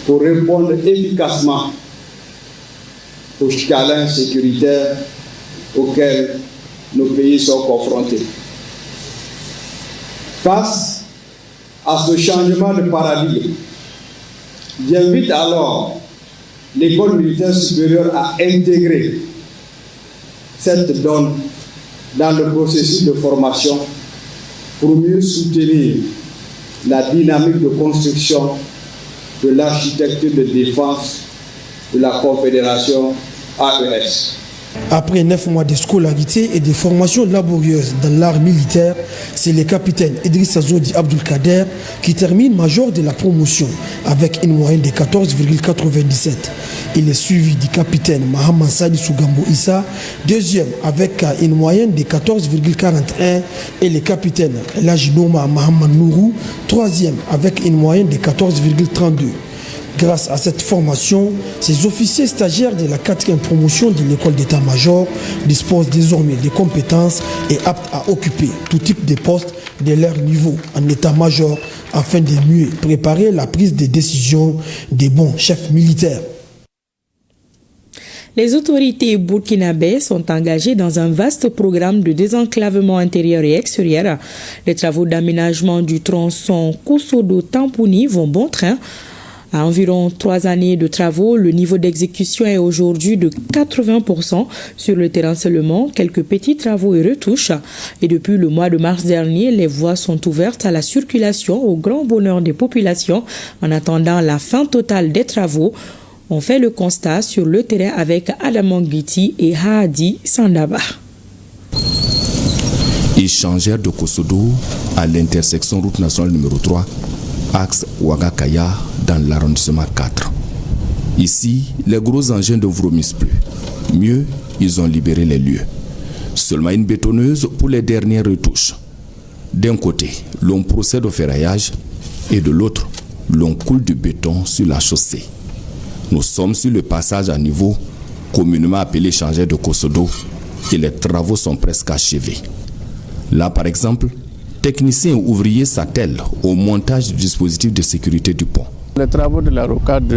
pour répondre efficacement aux challenges sécuritaires auxquels nos pays sont confrontés. Face à ce changement de paradigme, j'invite alors l'école militaire supérieure à intégrer cette donne dans le processus de formation pour mieux soutenir la dynamique de construction de l'architecture de défense de la Confédération AES. Après 9 mois de scolarité et de formation laborieuse dans l'art militaire, c'est le capitaine Idrissa Zodi Abdulkader qui termine major de la promotion avec une moyenne de 14,97. Il est suivi du capitaine Mahaman Sadi Sougambo Issa, deuxième avec une moyenne de 14,41, et le capitaine Lajinoma Mahaman Nourou, troisième avec une moyenne de 14,32. Grâce à cette formation, ces officiers stagiaires de la 4e promotion de l'école d'état-major disposent désormais des compétences et aptes à occuper tout type de postes de leur niveau en état-major afin de mieux préparer la prise de décision des bons chefs militaires. Les autorités burkinabées sont engagées dans un vaste programme de désenclavement intérieur et extérieur. Les travaux d'aménagement du tronçon Koussodo-Tampouni vont bon train. À environ 3 années de travaux, le niveau d'exécution est aujourd'hui de 80%. Sur le terrain seulement, quelques petits travaux et retouches. Et depuis le mois de mars dernier, les voies sont ouvertes à la circulation au grand bonheur des populations. En attendant la fin totale des travaux, on fait le constat sur le terrain avec Adam Ngiti et Haadi Sandaba. Ils changèrent de Koussodo à l'intersection route nationale numéro 3, axe Ouagakaya, dans l'arrondissement 4. Ici, les gros engins ne vomissent plus. Mieux, ils ont libéré les lieux. Seulement une bétonneuse pour les dernières retouches. D'un côté, l'on procède au ferraillage et de l'autre, l'on coule du béton sur la chaussée. Nous sommes sur le passage à niveau, communément appelé changeur de Koussodo, et les travaux sont presque achevés. Là, par exemple, techniciens et ouvriers s'attellent au montage du dispositif de sécurité du pont. Les travaux de la rocade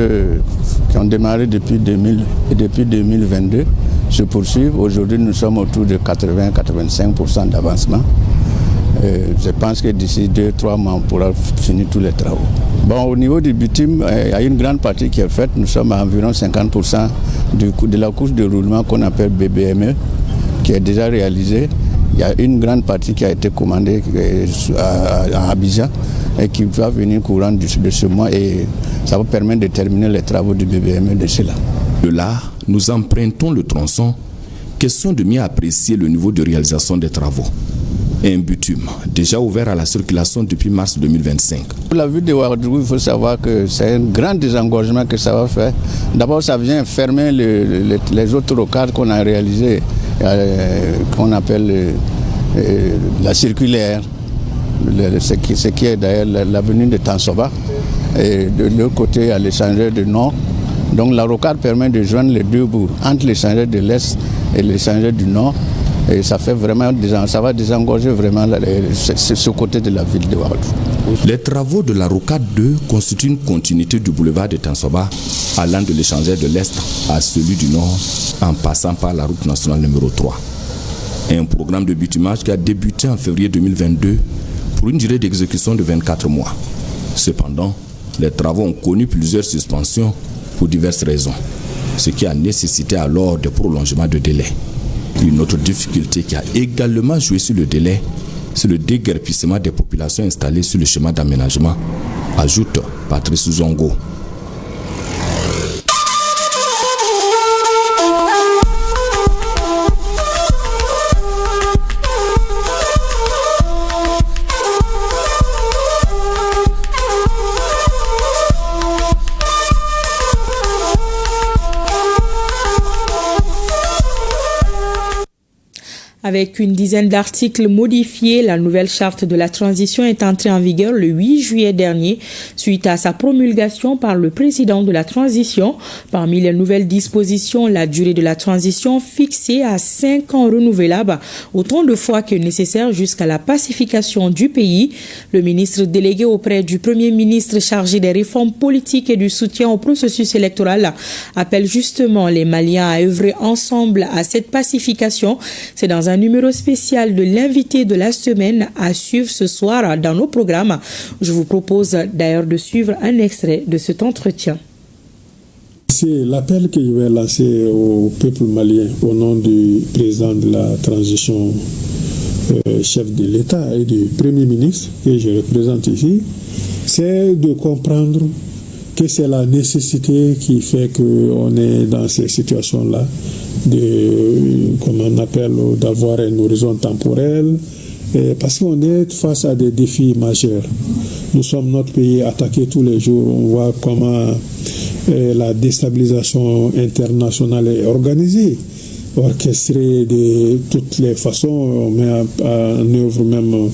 qui ont démarré depuis 2022 se poursuivent. Aujourd'hui, nous sommes autour de 80-85% d'avancement. Je pense que d'ici 2-3 mois, on pourra finir tous les travaux. Bon, au niveau du bitume, il y a une grande partie qui est faite. Nous sommes à environ 50% de la couche de roulement qu'on appelle BBME, qui est déjà réalisée. Il y a une grande partie qui a été commandée à Abidjan et qui va venir courant de ce mois, et ça va permettre de terminer les travaux du BBME de cela. De là, nous empruntons le tronçon Question de mieux apprécier le niveau de réalisation des travaux. Un bitume déjà ouvert à la circulation depuis mars 2025. Pour la ville de Ouagadougou, il faut savoir que c'est un grand désengorgement que ça va faire. D'abord, ça vient fermer les autres rocades qu'on a réalisées, qu'on appelle la circulaire, ce qui est d'ailleurs l'avenue de Tansoba. Et de l'autre côté, il y a l'échangeur de Nord. Donc la rocade permet de joindre les deux bouts, entre l'échangeur de l'Est et l'échangeur du Nord. Et ça fait vraiment, ça va désengorger vraiment ce côté de la ville de Ouagadougou. Les travaux de la rocade 2 constituent une continuité du boulevard de Tansoba, allant de l'échangeur de l'Est à celui du Nord, en passant par la route nationale numéro 3. Un programme de bitumage qui a débuté en février 2022 pour une durée d'exécution de 24 mois. Cependant, les travaux ont connu plusieurs suspensions pour diverses raisons, ce qui a nécessité alors des prolongements de délai. Une autre difficulté qui a également joué sur le délai, c'est le déguerpissement des populations installées sur le schéma d'aménagement, ajoute Patrice Zongo. Avec une dizaine d'articles modifiés, la nouvelle charte de la transition est entrée en vigueur le 8 juillet dernier, suite à sa promulgation par le président de la transition. Parmi les nouvelles dispositions, la durée de la transition fixée à 5 ans renouvelable, autant de fois que nécessaire jusqu'à la pacification du pays. Le ministre délégué auprès du Premier ministre chargé des réformes politiques et du soutien au processus électoral appelle justement les Maliens à œuvrer ensemble à cette pacification. C'est dans un numéro spécial de l'invité de la semaine à suivre ce soir dans nos programmes. Je vous propose d'ailleurs de suivre un extrait de cet entretien. C'est l'appel que je vais lancer au peuple malien au nom du président de la transition, chef de l'État et du Premier ministre que je représente ici, c'est de comprendre que c'est la nécessité qui fait qu'on est dans ces situations-là, comme on appelle, d'avoir un horizon temporel, parce qu'on est face à des défis majeurs. Nous sommes notre pays attaqué tous les jours. On voit comment la déstabilisation internationale est organisée, orchestrée de toutes les façons. On met en œuvre même,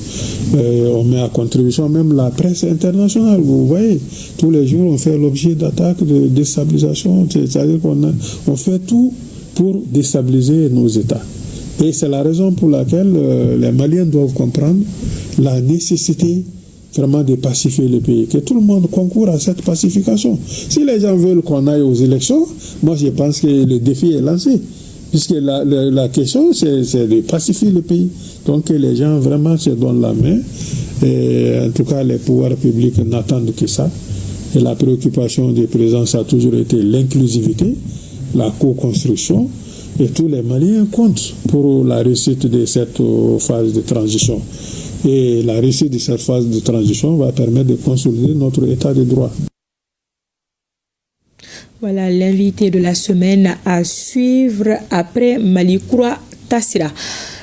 on met à contribution même la presse internationale. Vous voyez, tous les jours on fait l'objet d'attaques, de déstabilisation. C'est-à-dire qu'on fait tout pour déstabiliser nos États. Et c'est la raison pour laquelle les Maliens doivent comprendre la nécessité vraiment de pacifier le pays, que tout le monde concourt à cette pacification. Si les gens veulent qu'on aille aux élections, moi je pense que le défi est lancé, puisque la question c'est de pacifier le pays. Donc que les gens vraiment se donnent la main, et en tout cas les pouvoirs publics n'attendent que ça. Et la préoccupation du président, ça a toujours été l'inclusivité, la co-construction, et tous les Maliens comptent pour la réussite de cette phase de transition. Et la réussite de cette phase de transition va permettre de consolider notre état de droit. Voilà l'invité de la semaine à suivre après Malikoura Tassira.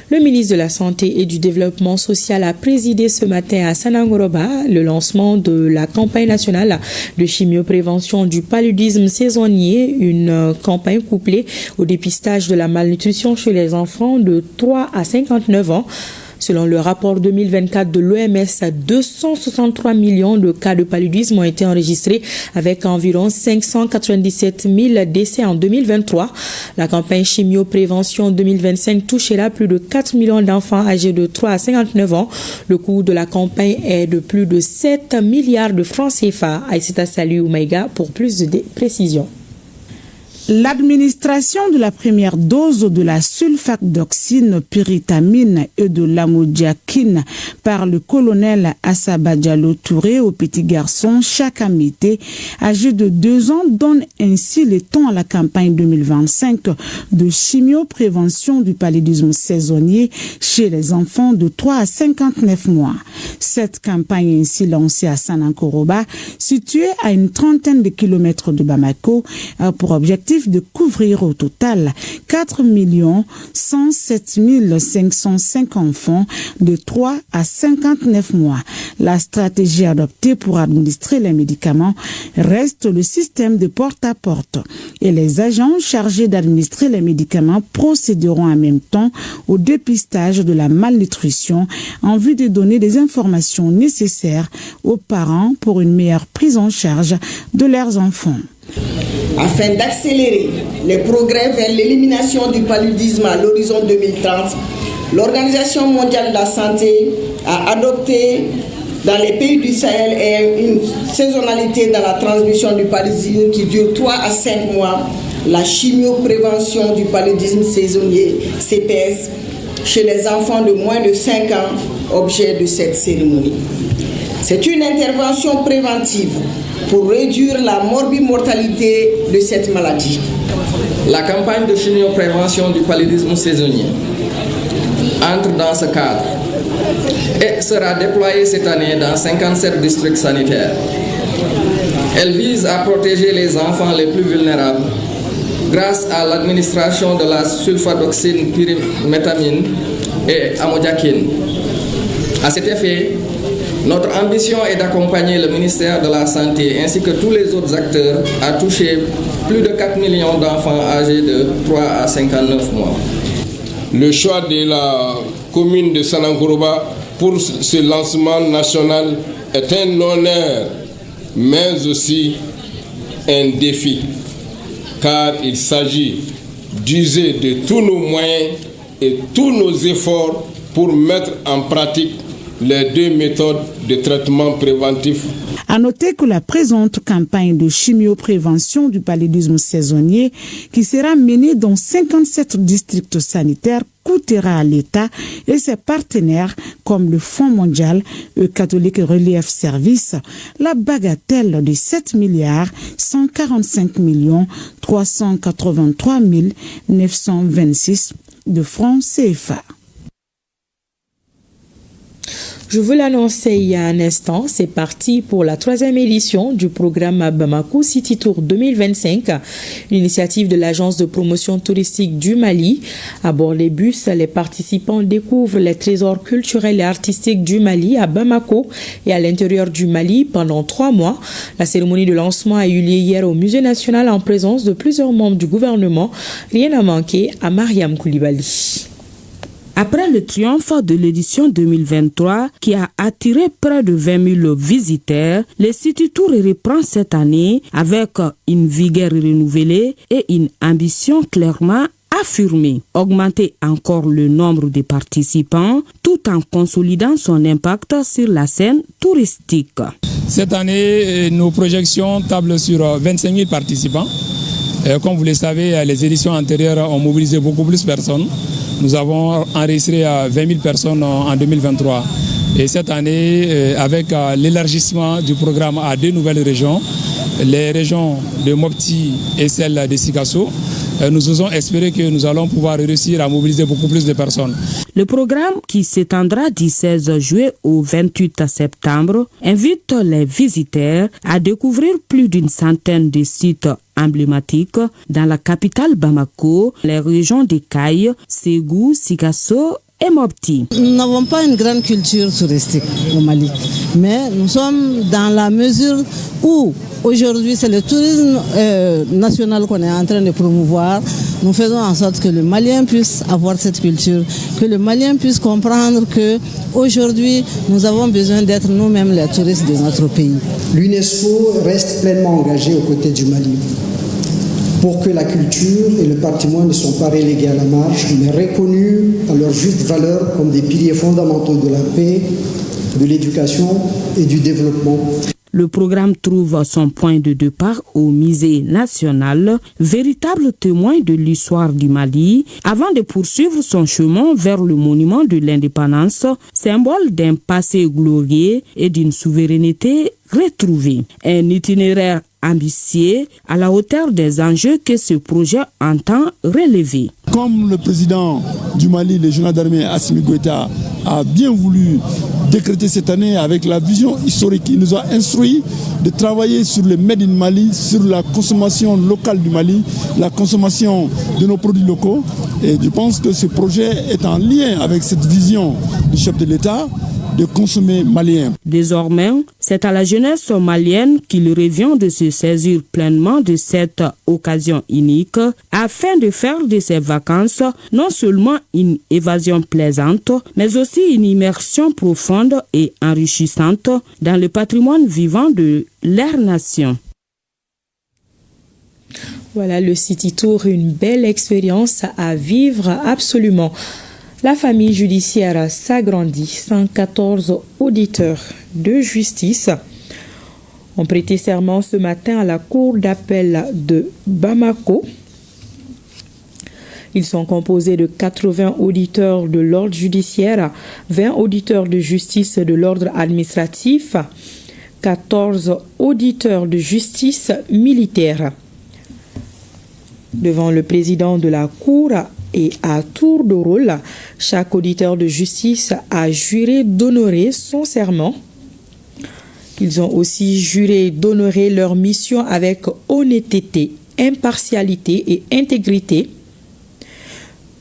Le ministre de la Santé et du Développement social a présidé ce matin à Sanangoroba le lancement de la campagne nationale de chimioprévention du paludisme saisonnier, une campagne couplée au dépistage de la malnutrition chez les enfants de 3 à 59 ans. Selon le rapport 2024 de l'OMS, 263 millions de cas de paludisme ont été enregistrés avec environ 597 000 décès en 2023. La campagne chimioprévention 2025 touchera plus de 4 millions d'enfants âgés de 3 à 59 ans. Le coût de la campagne est de plus de 7 milliards de francs CFA. Aïssata Saliou Maïga pour plus de précisions. L'administration de la première dose de la sulfatoxine, pyritamine et de l'amodiaquine par le colonel Assaba Diallo Touré au petit garçon chaque amité âgé de 2 ans donne ainsi le temps à la campagne 2025 de chimioprévention du paludisme saisonnier chez les enfants de 3 à 59 mois. Cette campagne est ainsi lancée à Sanankoroba, située à une trentaine de kilomètres de Bamako, pour objectif l'objectif de couvrir au total 4 107 505 enfants de 3 à 59 mois. La stratégie adoptée pour administrer les médicaments reste le système de porte-à-porte et les agents chargés d'administrer les médicaments procéderont en même temps au dépistage de la malnutrition en vue de donner des informations nécessaires aux parents pour une meilleure prise en charge de leurs enfants. Afin d'accélérer les progrès vers l'élimination du paludisme à l'horizon 2030, l'Organisation mondiale de la santé a adopté dans les pays du Sahel une saisonnalité dans la transmission du paludisme qui dure 3 à 5 mois, la chimioprévention du paludisme saisonnier, CPS, chez les enfants de moins de 5 ans, objet de cette cérémonie. C'est une intervention préventive pour réduire la morbimortalité de cette maladie. La campagne de chimioprévention du paludisme saisonnier entre dans ce cadre et sera déployée cette année dans 57 districts sanitaires. Elle vise à protéger les enfants les plus vulnérables grâce à l'administration de la sulfadoxine pyrimétamine et amodiaquine. À cet effet, notre ambition est d'accompagner le ministère de la Santé ainsi que tous les autres acteurs à toucher plus de 4 millions d'enfants âgés de 3 à 59 mois. Le choix de la commune de Sanangourouba pour ce lancement national est un honneur, mais aussi un défi, car il s'agit d'user de tous nos moyens et tous nos efforts pour mettre en pratique les 2 méthodes de traitement préventif. À noter que la présente campagne de chimioprévention du paludisme saisonnier, qui sera menée dans 57 districts sanitaires, coûtera à l'État et ses partenaires comme le Fonds mondial, le Catholic Relief Service, la bagatelle de 7 145 383 926 de francs CFA. Je vous l'annonçais il y a un instant, c'est parti pour la 3e édition du programme Bamako City Tour 2025, l'initiative de l'agence de promotion touristique du Mali. À bord des bus, les participants découvrent les trésors culturels et artistiques du Mali à Bamako et à l'intérieur du Mali pendant 3 mois. La cérémonie de lancement a eu lieu hier au Musée national en présence de plusieurs membres du gouvernement. Rien n'a manqué à Mariam Koulibaly. Après le triomphe de l'édition 2023 qui a attiré près de 20 000 visiteurs, le City Tour reprend cette année avec une vigueur renouvelée et une ambition clairement affirmée. Augmenter encore le nombre de participants tout en consolidant son impact sur la scène touristique. Cette année, nos projections tablent sur 25 000 participants. Comme vous le savez, les éditions antérieures ont mobilisé beaucoup plus de personnes. Nous avons enregistré 20 000 personnes en 2023. Et cette année, avec l'élargissement du programme à 2 nouvelles régions, les régions de Mopti et celle de Sikasso, nous osons espérer que nous allons pouvoir réussir à mobiliser beaucoup plus de personnes. Le programme, qui s'étendra du 16 juillet au 28 septembre, invite les visiteurs à découvrir plus d'une centaine de sites emblématiques dans la capitale Bamako, les régions de Kaï, Ségou, Sikasso et Mopti. Nous n'avons pas une grande culture touristique au Mali, mais nous sommes dans la mesure où aujourd'hui c'est le tourisme national qu'on est en train de promouvoir. Nous faisons en sorte que le Malien puisse avoir cette culture, que le Malien puisse comprendre que aujourd'hui nous avons besoin d'être nous-mêmes les touristes de notre pays. L'UNESCO reste pleinement engagée aux côtés du Mali pour que la culture et le patrimoine ne soient pas relégués à la marge, mais reconnus à leur juste valeur comme des piliers fondamentaux de la paix, de l'éducation et du développement. Le programme trouve son point de départ au Musée national, véritable témoin de l'histoire du Mali, avant de poursuivre son chemin vers le monument de l'indépendance, symbole d'un passé glorieux et d'une souveraineté retrouvée. Un itinéraire ambitieux à la hauteur des enjeux que ce projet entend relever. Comme le président du Mali, le général d'armée Assimi Goïta, a bien voulu décrété cette année avec la vision historique. Il nous a instruit de travailler sur le Made in Mali, sur la consommation locale du Mali, la consommation de nos produits locaux. Et je pense que ce projet est en lien avec cette vision du chef de l'État de consommer malien. Désormais, c'est à la jeunesse malienne qu'il revient de se saisir pleinement de cette occasion unique afin de faire de ces vacances non seulement une évasion plaisante, mais aussi une immersion profonde et enrichissante dans le patrimoine vivant de leur nation. Voilà le City Tour, une belle expérience à vivre absolument. La famille judiciaire s'agrandit. 114 auditeurs de justice ont prêté serment ce matin à la cour d'appel de Bamako. Ils sont composés de 80 auditeurs de l'ordre judiciaire, 20 auditeurs de justice de l'ordre administratif, 14 auditeurs de justice militaire. Devant le président de la cour, et à tour de rôle, chaque auditeur de justice a juré d'honorer son serment. Ils ont aussi juré d'honorer leur mission avec honnêteté, impartialité et intégrité.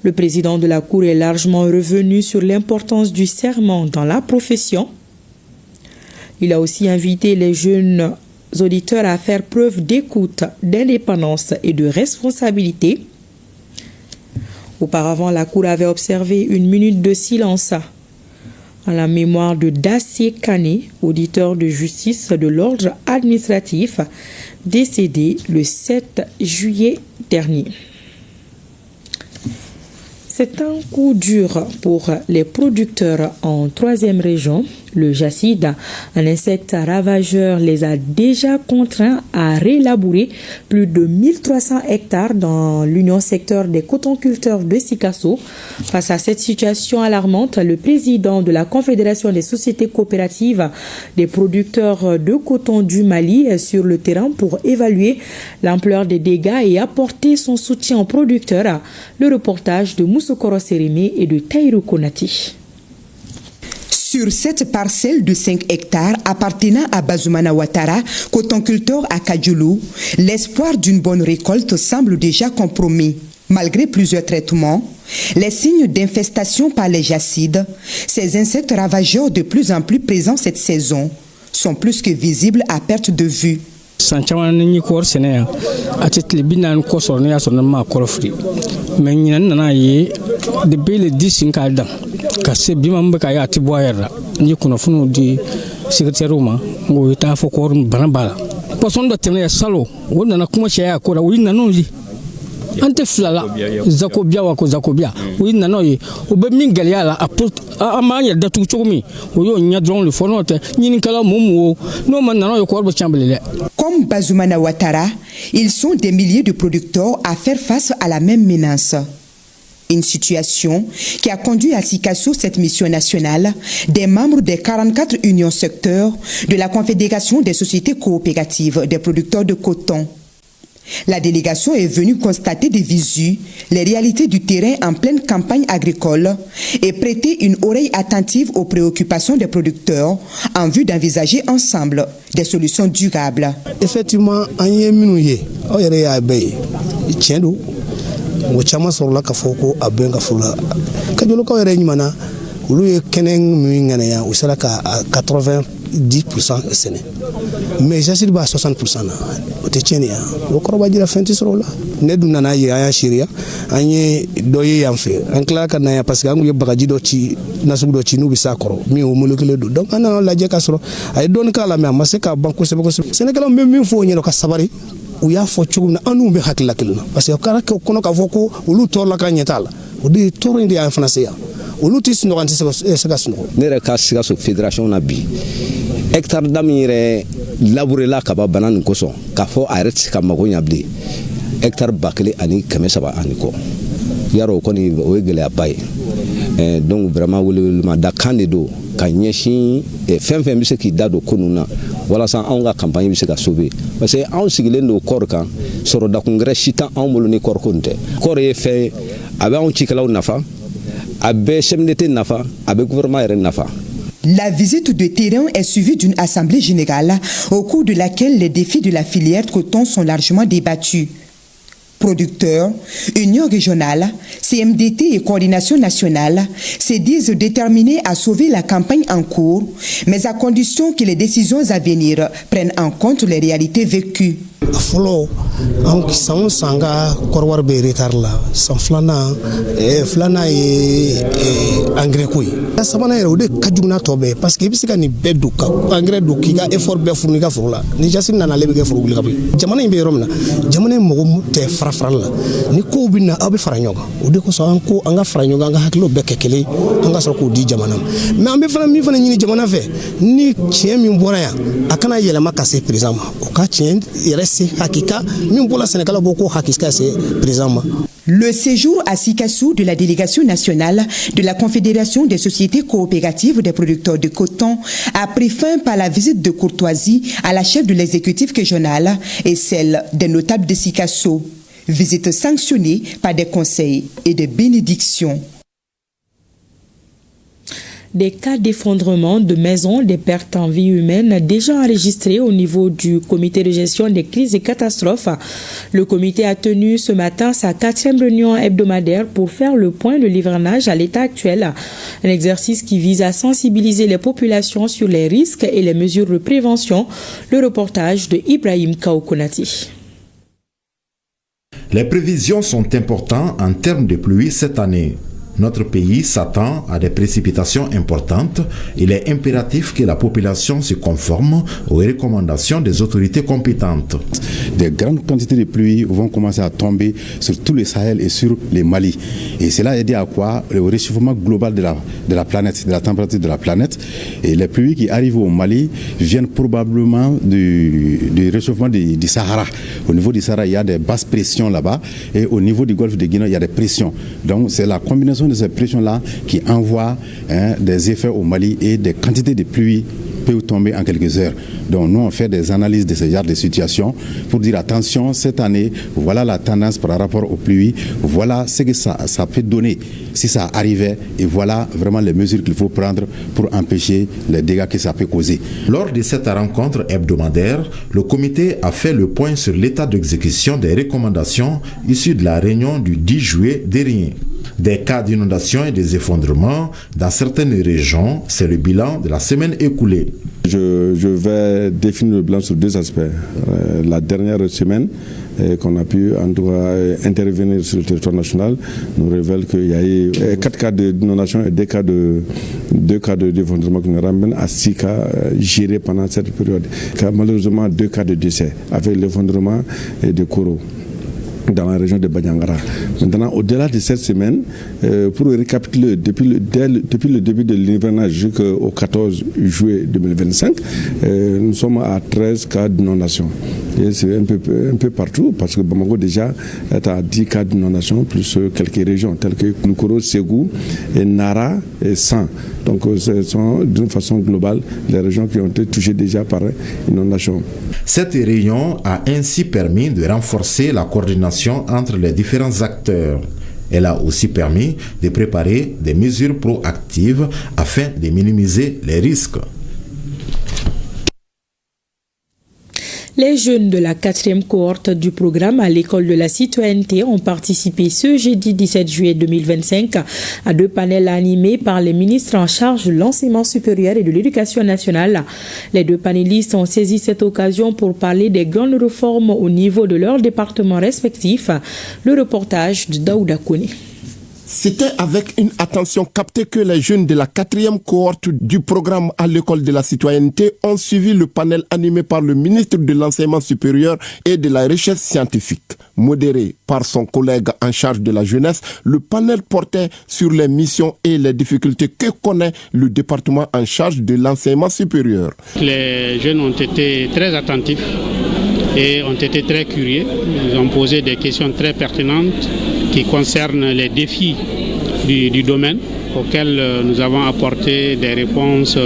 Le président de la Cour est largement revenu sur l'importance du serment dans la profession. Il a aussi invité les jeunes auditeurs à faire preuve d'écoute, d'indépendance et de responsabilité. Auparavant, la Cour avait observé une minute de silence en la mémoire de Dassé Kane, auditeur de justice de l'ordre administratif, décédé le 7 juillet dernier. C'est un coup dur pour les producteurs en 3e région. Le jacide, un insecte ravageur, les a déjà contraints à rélabourer plus de 1300 hectares dans l'union secteur des cotonculteurs de Sikasso. Face à cette situation alarmante, le président de la Confédération des sociétés coopératives des producteurs de coton du Mali est sur le terrain pour évaluer l'ampleur des dégâts et apporter son soutien aux producteurs. Le reportage de Moussokoro Sérémé et de Taïrou Konati. Sur cette parcelle de 5 hectares appartenant à Bazoumana Ouattara, cotonculteur à Kadjoulou, l'espoir d'une bonne récolte semble déjà compromis. Malgré plusieurs traitements, les signes d'infestation par les jacides, ces insectes ravageurs de plus en plus présents cette saison, sont plus que visibles à perte de vue. depuis le 10 kada kase bimamba ka ya tiboyara ni kuna funu di secrétaire ma ngo ita fo ko bana bala poson do tene salo wona na kuma shaya ko da wi nanonji ante flala zakobia wako zakobia wi nanoyi o be mingel yala amanya da tu chogmi o yo nya dron le fonote ni kala mumu no man nanoyi ko bo chambele. Comme Bazoumana Ouattara, ils sont des milliers de producteurs à faire face à la même menace. Une situation qui a conduit à Sikasso cette mission nationale des membres des 44 unions secteurs de la Confédération des sociétés coopératives des producteurs de coton. La délégation est venue constater de visu les réalités du terrain en pleine campagne agricole et prêter une oreille attentive aux préoccupations des producteurs en vue d'envisager ensemble des solutions durables. Effectivement, o chama sorla ka foko abenga fula ka jolo ka yere nyimana ulu ye kenen mi ngana ya usala ka 90% sene mais jasir ba 60% na o te cheni ya o koroba jira fenti sorola ne dunna na ya shiria anye doye yamfe ankla ka na ya parce que angu ye bagaji do ci nasu do ci nubi sakoro mi o molekele do donc ana la je ka soro ay don ka la me amase ka banko se bako Sénégal même mi fo nyelo ka sabari ou y'a fo chugna anu be hakilakilna parce que kara ko kono ka foko ulu torla ka nyetala o di torindi en français ulu tis no anti se ka sno nere ka siga so fédération na bi hectare damire labourer la ka ba banan ko so ka fo arrête ka mago nyabli hectare bakle ani kamesa ba ani ko yaro ko ni o egele abai donc vraiment wole ma da candido ka nyeshi fem bi se ki dado konuna wala san an ka campagne bi se ka sauver parce que an sigilen do kor kan soro da congrès chita an molo ni kor konte kor ye fait abe an cikalaw nafa abe chemnete nafa abe gouvernement yere nafa La visite de terrain est suivie d'une assemblée générale au cours de laquelle les défis de la filière coton sont largement débattus. Producteurs, Union régionale, CMDT et Coordination nationale se disent déterminés à sauver la campagne en cours, mais à condition que les décisions à venir prennent en compte les réalités vécues. Folo an san sanga korwar be retard la san flana e engrais koy sabana yero de kajuna tobe parce que bisika ni bedu ka engrais do kiga effort be furni ka furla ni jasin na lebe ke furugul ka bi jamana imbe romna jamana mo te frafral la ni ko bi na abi faranyoga o de ko so an ko anga faranyoga anga hakilo be kekele anga so ko di jamana mais ambe fana mi fana ni jamana fe ni chien mi mbora ya akana yele makase président o ka chien Le séjour à Sikassou de la délégation nationale de la Confédération des sociétés coopératives des producteurs de coton a pris fin par la visite de courtoisie à la chef de l'exécutif régional et celle des notables de Sikassou. Visite sanctionnée par des conseils et des bénédictions. Des cas d'effondrement de maisons, des pertes en vie humaine déjà enregistrés au niveau du comité de gestion des crises et catastrophes. Le comité a tenu ce matin sa 4e réunion hebdomadaire pour faire le point de l'hivernage à l'état actuel. Un exercice qui vise à sensibiliser les populations sur les risques et les mesures de prévention. Le reportage de Ibrahim Kaokonati. Les prévisions sont importantes en termes de pluie cette année. Notre pays s'attend à des précipitations importantes. Il est impératif que la population se conforme aux recommandations des autorités compétentes. Des grandes quantités de pluie vont commencer à tomber sur tout le Sahel et sur les Mali. Et cela est dû à quoi? Au réchauffement global de la planète, de la température de la planète. Et les pluies qui arrivent au Mali viennent probablement du réchauffement du Sahara. Au niveau du Sahara, il y a des basses pressions là-bas. Et au niveau du golfe de Guinée, il y a des pressions. Donc c'est la combinaison de ces pressions-là qui envoie des effets au Mali et des quantités de pluie peuvent tomber en quelques heures. Donc nous on fait des analyses de ce genre de situation pour dire attention, cette année, voilà la tendance par rapport aux pluies, voilà ce que ça peut donner si ça arrivait et voilà vraiment les mesures qu'il faut prendre pour empêcher les dégâts que ça peut causer. Lors de cette rencontre hebdomadaire, le comité a fait le point sur l'état d'exécution des recommandations issues de la réunion du 10 juillet dernier. Des cas d'inondation et des effondrements dans certaines régions, c'est le bilan de la semaine écoulée. Je vais définir le bilan sur deux aspects. La dernière semaine qu'on a pu en tout cas intervenir sur le territoire national nous révèle qu'il y a eu 4 cas d'inondation et 2 cas d'effondrement qui nous ramènent à 6 cas gérés pendant cette période. Malheureusement 2 cas de décès avec l'effondrement de Koro dans la région de Banyangara. Maintenant, au-delà de cette semaine, pour récapituler, depuis le début de l'hivernage jusqu'au 14 juillet 2025, nous sommes à 13 cas d'inondation. Et c'est un peu partout, parce que Bamako déjà est à 10 cas d'inondation, plus quelques régions telles que Nukoro, Ségou, et Nara et San. Donc ce sont d'une façon globale les régions qui ont été touchées déjà par inondation. Cette réunion a ainsi permis de renforcer la coordination entre les différents acteurs. Elle a aussi permis de préparer des mesures proactives afin de minimiser les risques. Les jeunes de la 4e cohorte du programme à l'école de la citoyenneté ont participé ce jeudi 17 juillet 2025 à 2 panels animés par les ministres en charge de l'enseignement supérieur et de l'éducation nationale. Les 2 panélistes ont saisi cette occasion pour parler des grandes réformes au niveau de leurs départements respectifs. Le reportage de Daouda Kone. C'était avec une attention captée que les jeunes de la 4e cohorte du programme à l'école de la citoyenneté ont suivi le panel animé par le ministre de l'enseignement supérieur et de la recherche scientifique. Modéré par son collègue en charge de la jeunesse, le panel portait sur les missions et les difficultés que connaît le département en charge de l'enseignement supérieur. Les jeunes ont été très attentifs et ont été très curieux. Ils ont posé des questions très pertinentes qui concernent les défis du domaine auxquels nous avons apporté des réponses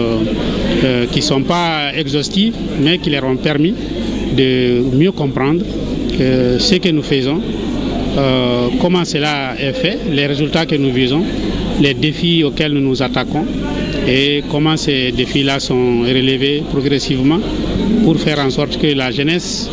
qui ne sont pas exhaustives mais qui leur ont permis de mieux comprendre ce que nous faisons, comment cela est fait, les résultats que nous visons, les défis auxquels nous nous attaquons et comment ces défis-là sont relevés progressivement pour faire en sorte que la jeunesse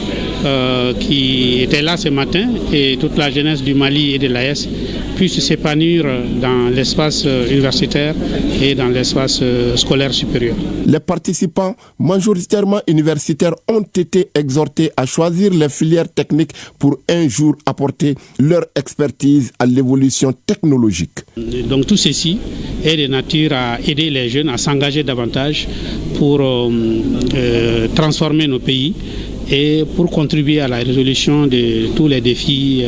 qui était là ce matin et toute la jeunesse du Mali et de l'AES puisse s'épanouir dans l'espace universitaire et dans l'espace scolaire supérieur. Les participants, majoritairement universitaires, ont été exhortés à choisir les filières techniques pour un jour apporter leur expertise à l'évolution technologique. Donc tout ceci est de nature à aider les jeunes à s'engager davantage pour transformer nos pays et pour contribuer à la résolution de tous les défis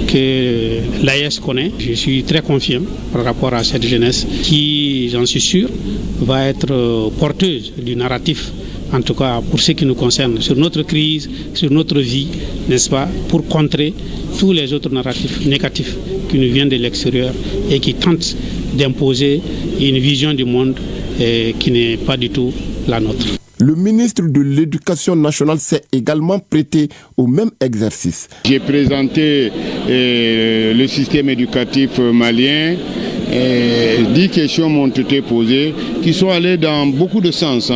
que l'AES connaît. Je suis très confiant par rapport à cette jeunesse qui, j'en suis sûr, va être porteuse du narratif, en tout cas pour ce qui nous concerne, sur notre crise, sur notre vie, n'est-ce pas, pour contrer tous les autres narratifs négatifs qui nous viennent de l'extérieur et qui tentent d'imposer une vision du monde qui n'est pas du tout la nôtre. Le ministre de l'Éducation nationale s'est également prêté au même exercice. J'ai présenté le système éducatif malien. 10 questions m'ont été posées qui sont allées dans beaucoup de sens.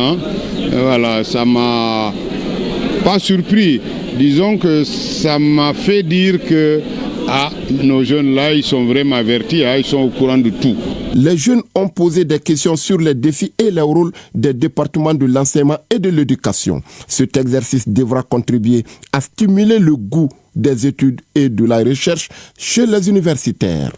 Voilà, ça m'a pas surpris. Disons que ça m'a fait dire que nos jeunes là, ils sont vraiment avertis, ils sont au courant de tout. Les jeunes ont posé des questions sur les défis et le rôle des départements de l'enseignement et de l'éducation. Cet exercice devra contribuer à stimuler le goût des études et de la recherche chez les universitaires.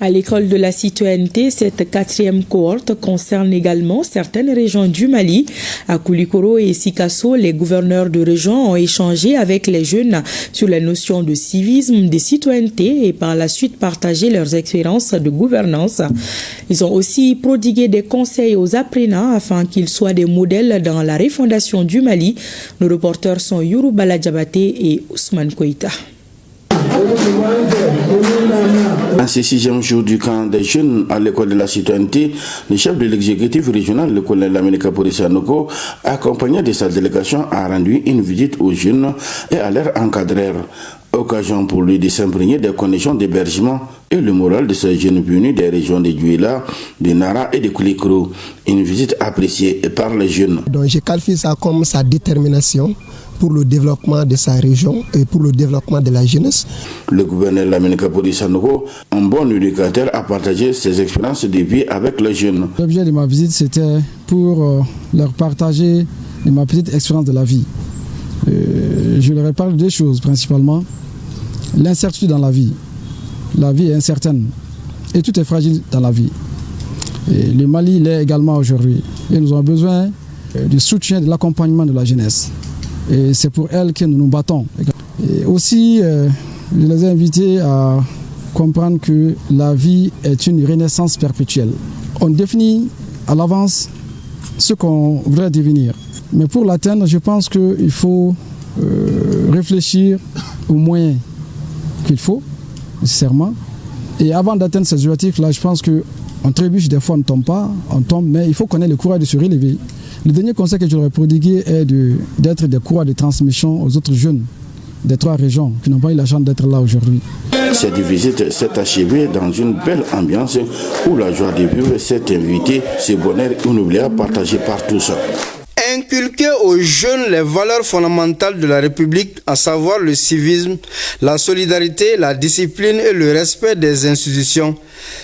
À l'école de la citoyenneté, cette 4e cohorte concerne également certaines régions du Mali. À Koulikoro et Sikasso, les gouverneurs de région ont échangé avec les jeunes sur les notions de civisme, de citoyenneté et par la suite partagé leurs expériences de gouvernance. Ils ont aussi prodigué des conseils aux apprenants afin qu'ils soient des modèles dans la refondation du Mali. Nos reporters sont Yourou Baladjabate et Ousmane Koïta. En ce 6e jour du camp des jeunes à l'école de la citoyenneté, le chef de l'exécutif régional, le colonel Lamine Kapori Sanogo, accompagné de sa délégation, a rendu une visite aux jeunes et à leurs encadreurs. Occasion pour lui de s'imprégner des conditions d'hébergement et le moral de ces jeunes venus des régions de Douala, de Nara et de Koulikoro. Une visite appréciée par les jeunes. Donc je qualifie ça comme sa détermination pour le développement de sa région et pour le développement de la jeunesse. Le gouverneur Lamine Kapori Sanogo, un bon éducateur, a partagé ses expériences de vie avec les jeunes. L'objet de ma visite, c'était pour leur partager ma petite expérience de la vie. Je leur parle de deux choses principalement. L'incertitude dans la vie. La vie est incertaine et tout est fragile dans la vie. Et le Mali l'est également aujourd'hui. Et nous avons besoin du soutien, de l'accompagnement de la jeunesse. Et c'est pour elle que nous nous battons. Et aussi, je les ai invités à comprendre que la vie est une renaissance perpétuelle. On définit à l'avance ce qu'on voudrait devenir. Mais pour l'atteindre, je pense qu'il faut réfléchir aux moyens qu'il faut, nécessairement. Et avant d'atteindre ces objectifs-là, je pense qu'on trébuche, des fois on ne tombe pas, on tombe, mais il faut qu'on ait le courage de se relever. Le dernier conseil que je leur ai prodigué est d'être des courroies de transmission aux autres jeunes des 3 régions qui n'ont pas eu la chance d'être là aujourd'hui. Cette visite s'est achevée dans une belle ambiance où la joie de vivre s'est invitée, ce bonheur inoubliable partagé par tous. Inculquer aux jeunes les valeurs fondamentales de la République, à savoir le civisme, la solidarité, la discipline et le respect des institutions,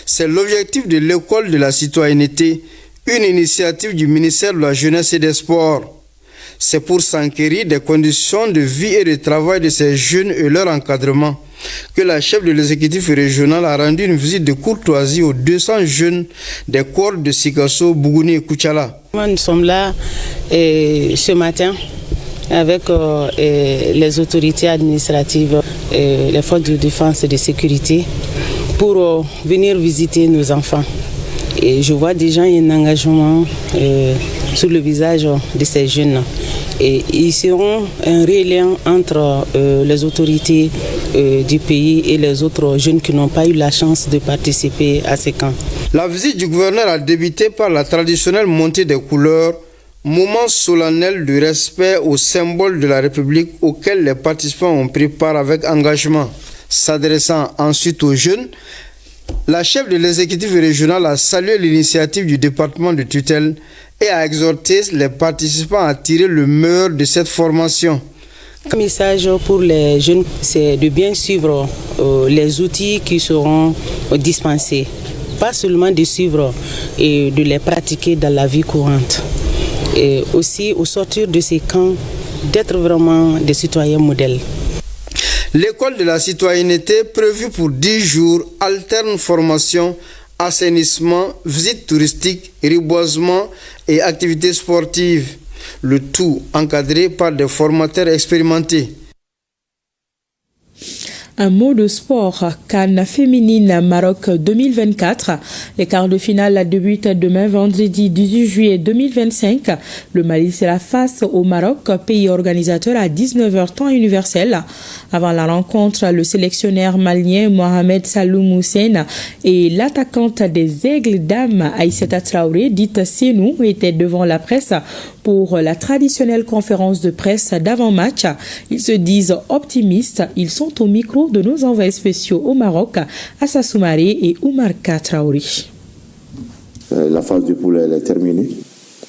c'est l'objectif de l'école de la citoyenneté, une initiative du ministère de la Jeunesse et des Sports. C'est pour s'enquérir des conditions de vie et de travail de ces jeunes et leur encadrement que la chef de l'exécutif régional a rendu une visite de courtoisie aux 200 jeunes des corps de Sikasso, Bougouni et Koutchala. Nous sommes là ce matin avec les autorités administratives, les forces de défense et de sécurité pour venir visiter nos enfants. Et je vois déjà un engagement sur le visage de ces jeunes. Et ils seront un relais entre les autorités du pays et les autres jeunes qui n'ont pas eu la chance de participer à ces camps. La visite du gouverneur a débuté par la traditionnelle montée des couleurs, moment solennel de respect au symbole de la République auquel les participants ont pris part avec engagement. S'adressant ensuite aux jeunes, La chef de l'exécutif régional a salué l'initiative du département de tutelle et a exhorté les participants à tirer le meilleur de cette formation. Le message pour les jeunes, c'est de bien suivre les outils qui seront dispensés. Pas seulement de suivre et de les pratiquer dans la vie courante. Et aussi, au sortir de ces camps, d'être vraiment des citoyens modèles. L'école de la citoyenneté, prévue pour 10 jours, alterne formation, assainissement, visites touristiques, reboisement et activités sportives. Le tout encadré par des formateurs expérimentés. Un mot de sport, CAN féminine Maroc 2024. Les quarts de finale débutent demain vendredi 18 juillet 2025. Le Mali sera face au Maroc, pays organisateur à 19h temps universel. Avant la rencontre, le sélectionneur malien Mohamed Saloum Hussein et l'attaquante des Aigles Dames Aïssata Traoré, dite Senou, étaient devant la presse pour la traditionnelle conférence de presse d'avant-match. Ils se disent optimistes. Ils sont au micro de nos envoyés spéciaux au Maroc, Assa Soumaré et Oumar Traoré. La phase de poule est terminée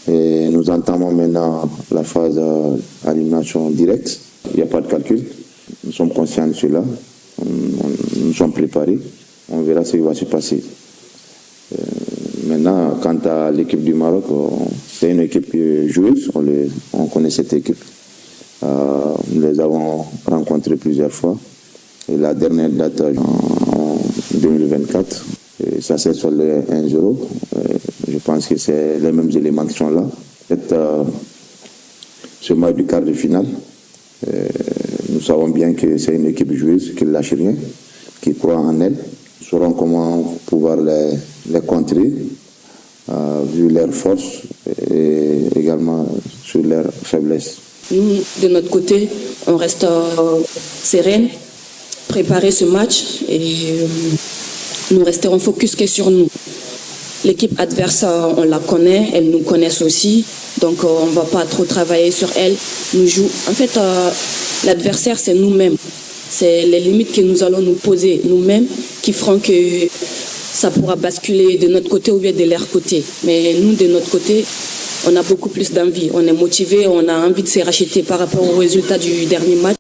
et nous entamons maintenant la phase d'élimination directe. Il n'y a pas de calcul. Nous sommes conscients de cela. Nous sommes préparés. On verra ce qui va se passer. Maintenant, quant à l'équipe du Maroc, c'est une équipe joueuse. On connaît cette équipe. Nous les avons rencontrés plusieurs fois. Et la dernière date en 2024, et ça s'est soldé 1-0. Je pense que c'est les mêmes éléments qui sont là. Ce match du quart de finale, nous savons bien que c'est une équipe joueuse qui ne lâche rien, qui croit en elle. Nous saurons comment pouvoir les contrer, vu leurs forces et également sur leurs faiblesses. Nous, de notre côté, on reste sereine, préparer ce match et nous resterons focus que sur nous. L'équipe adverse, on la connaît, elles nous connaissent aussi, donc on ne va pas trop travailler sur elle. Nous jouons. En fait, l'adversaire, c'est nous-mêmes. C'est les limites que nous allons nous poser nous-mêmes qui feront que ça pourra basculer de notre côté ou bien de leur côté. Mais nous, de notre côté, on a beaucoup plus d'envie. On est motivé, on a envie de se racheter par rapport au résultat du dernier match.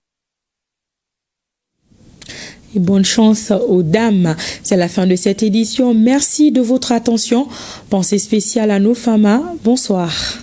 Et bonne chance aux dames. C'est la fin de cette édition. Merci de votre attention. Pensée spéciale à nos femmes. Bonsoir.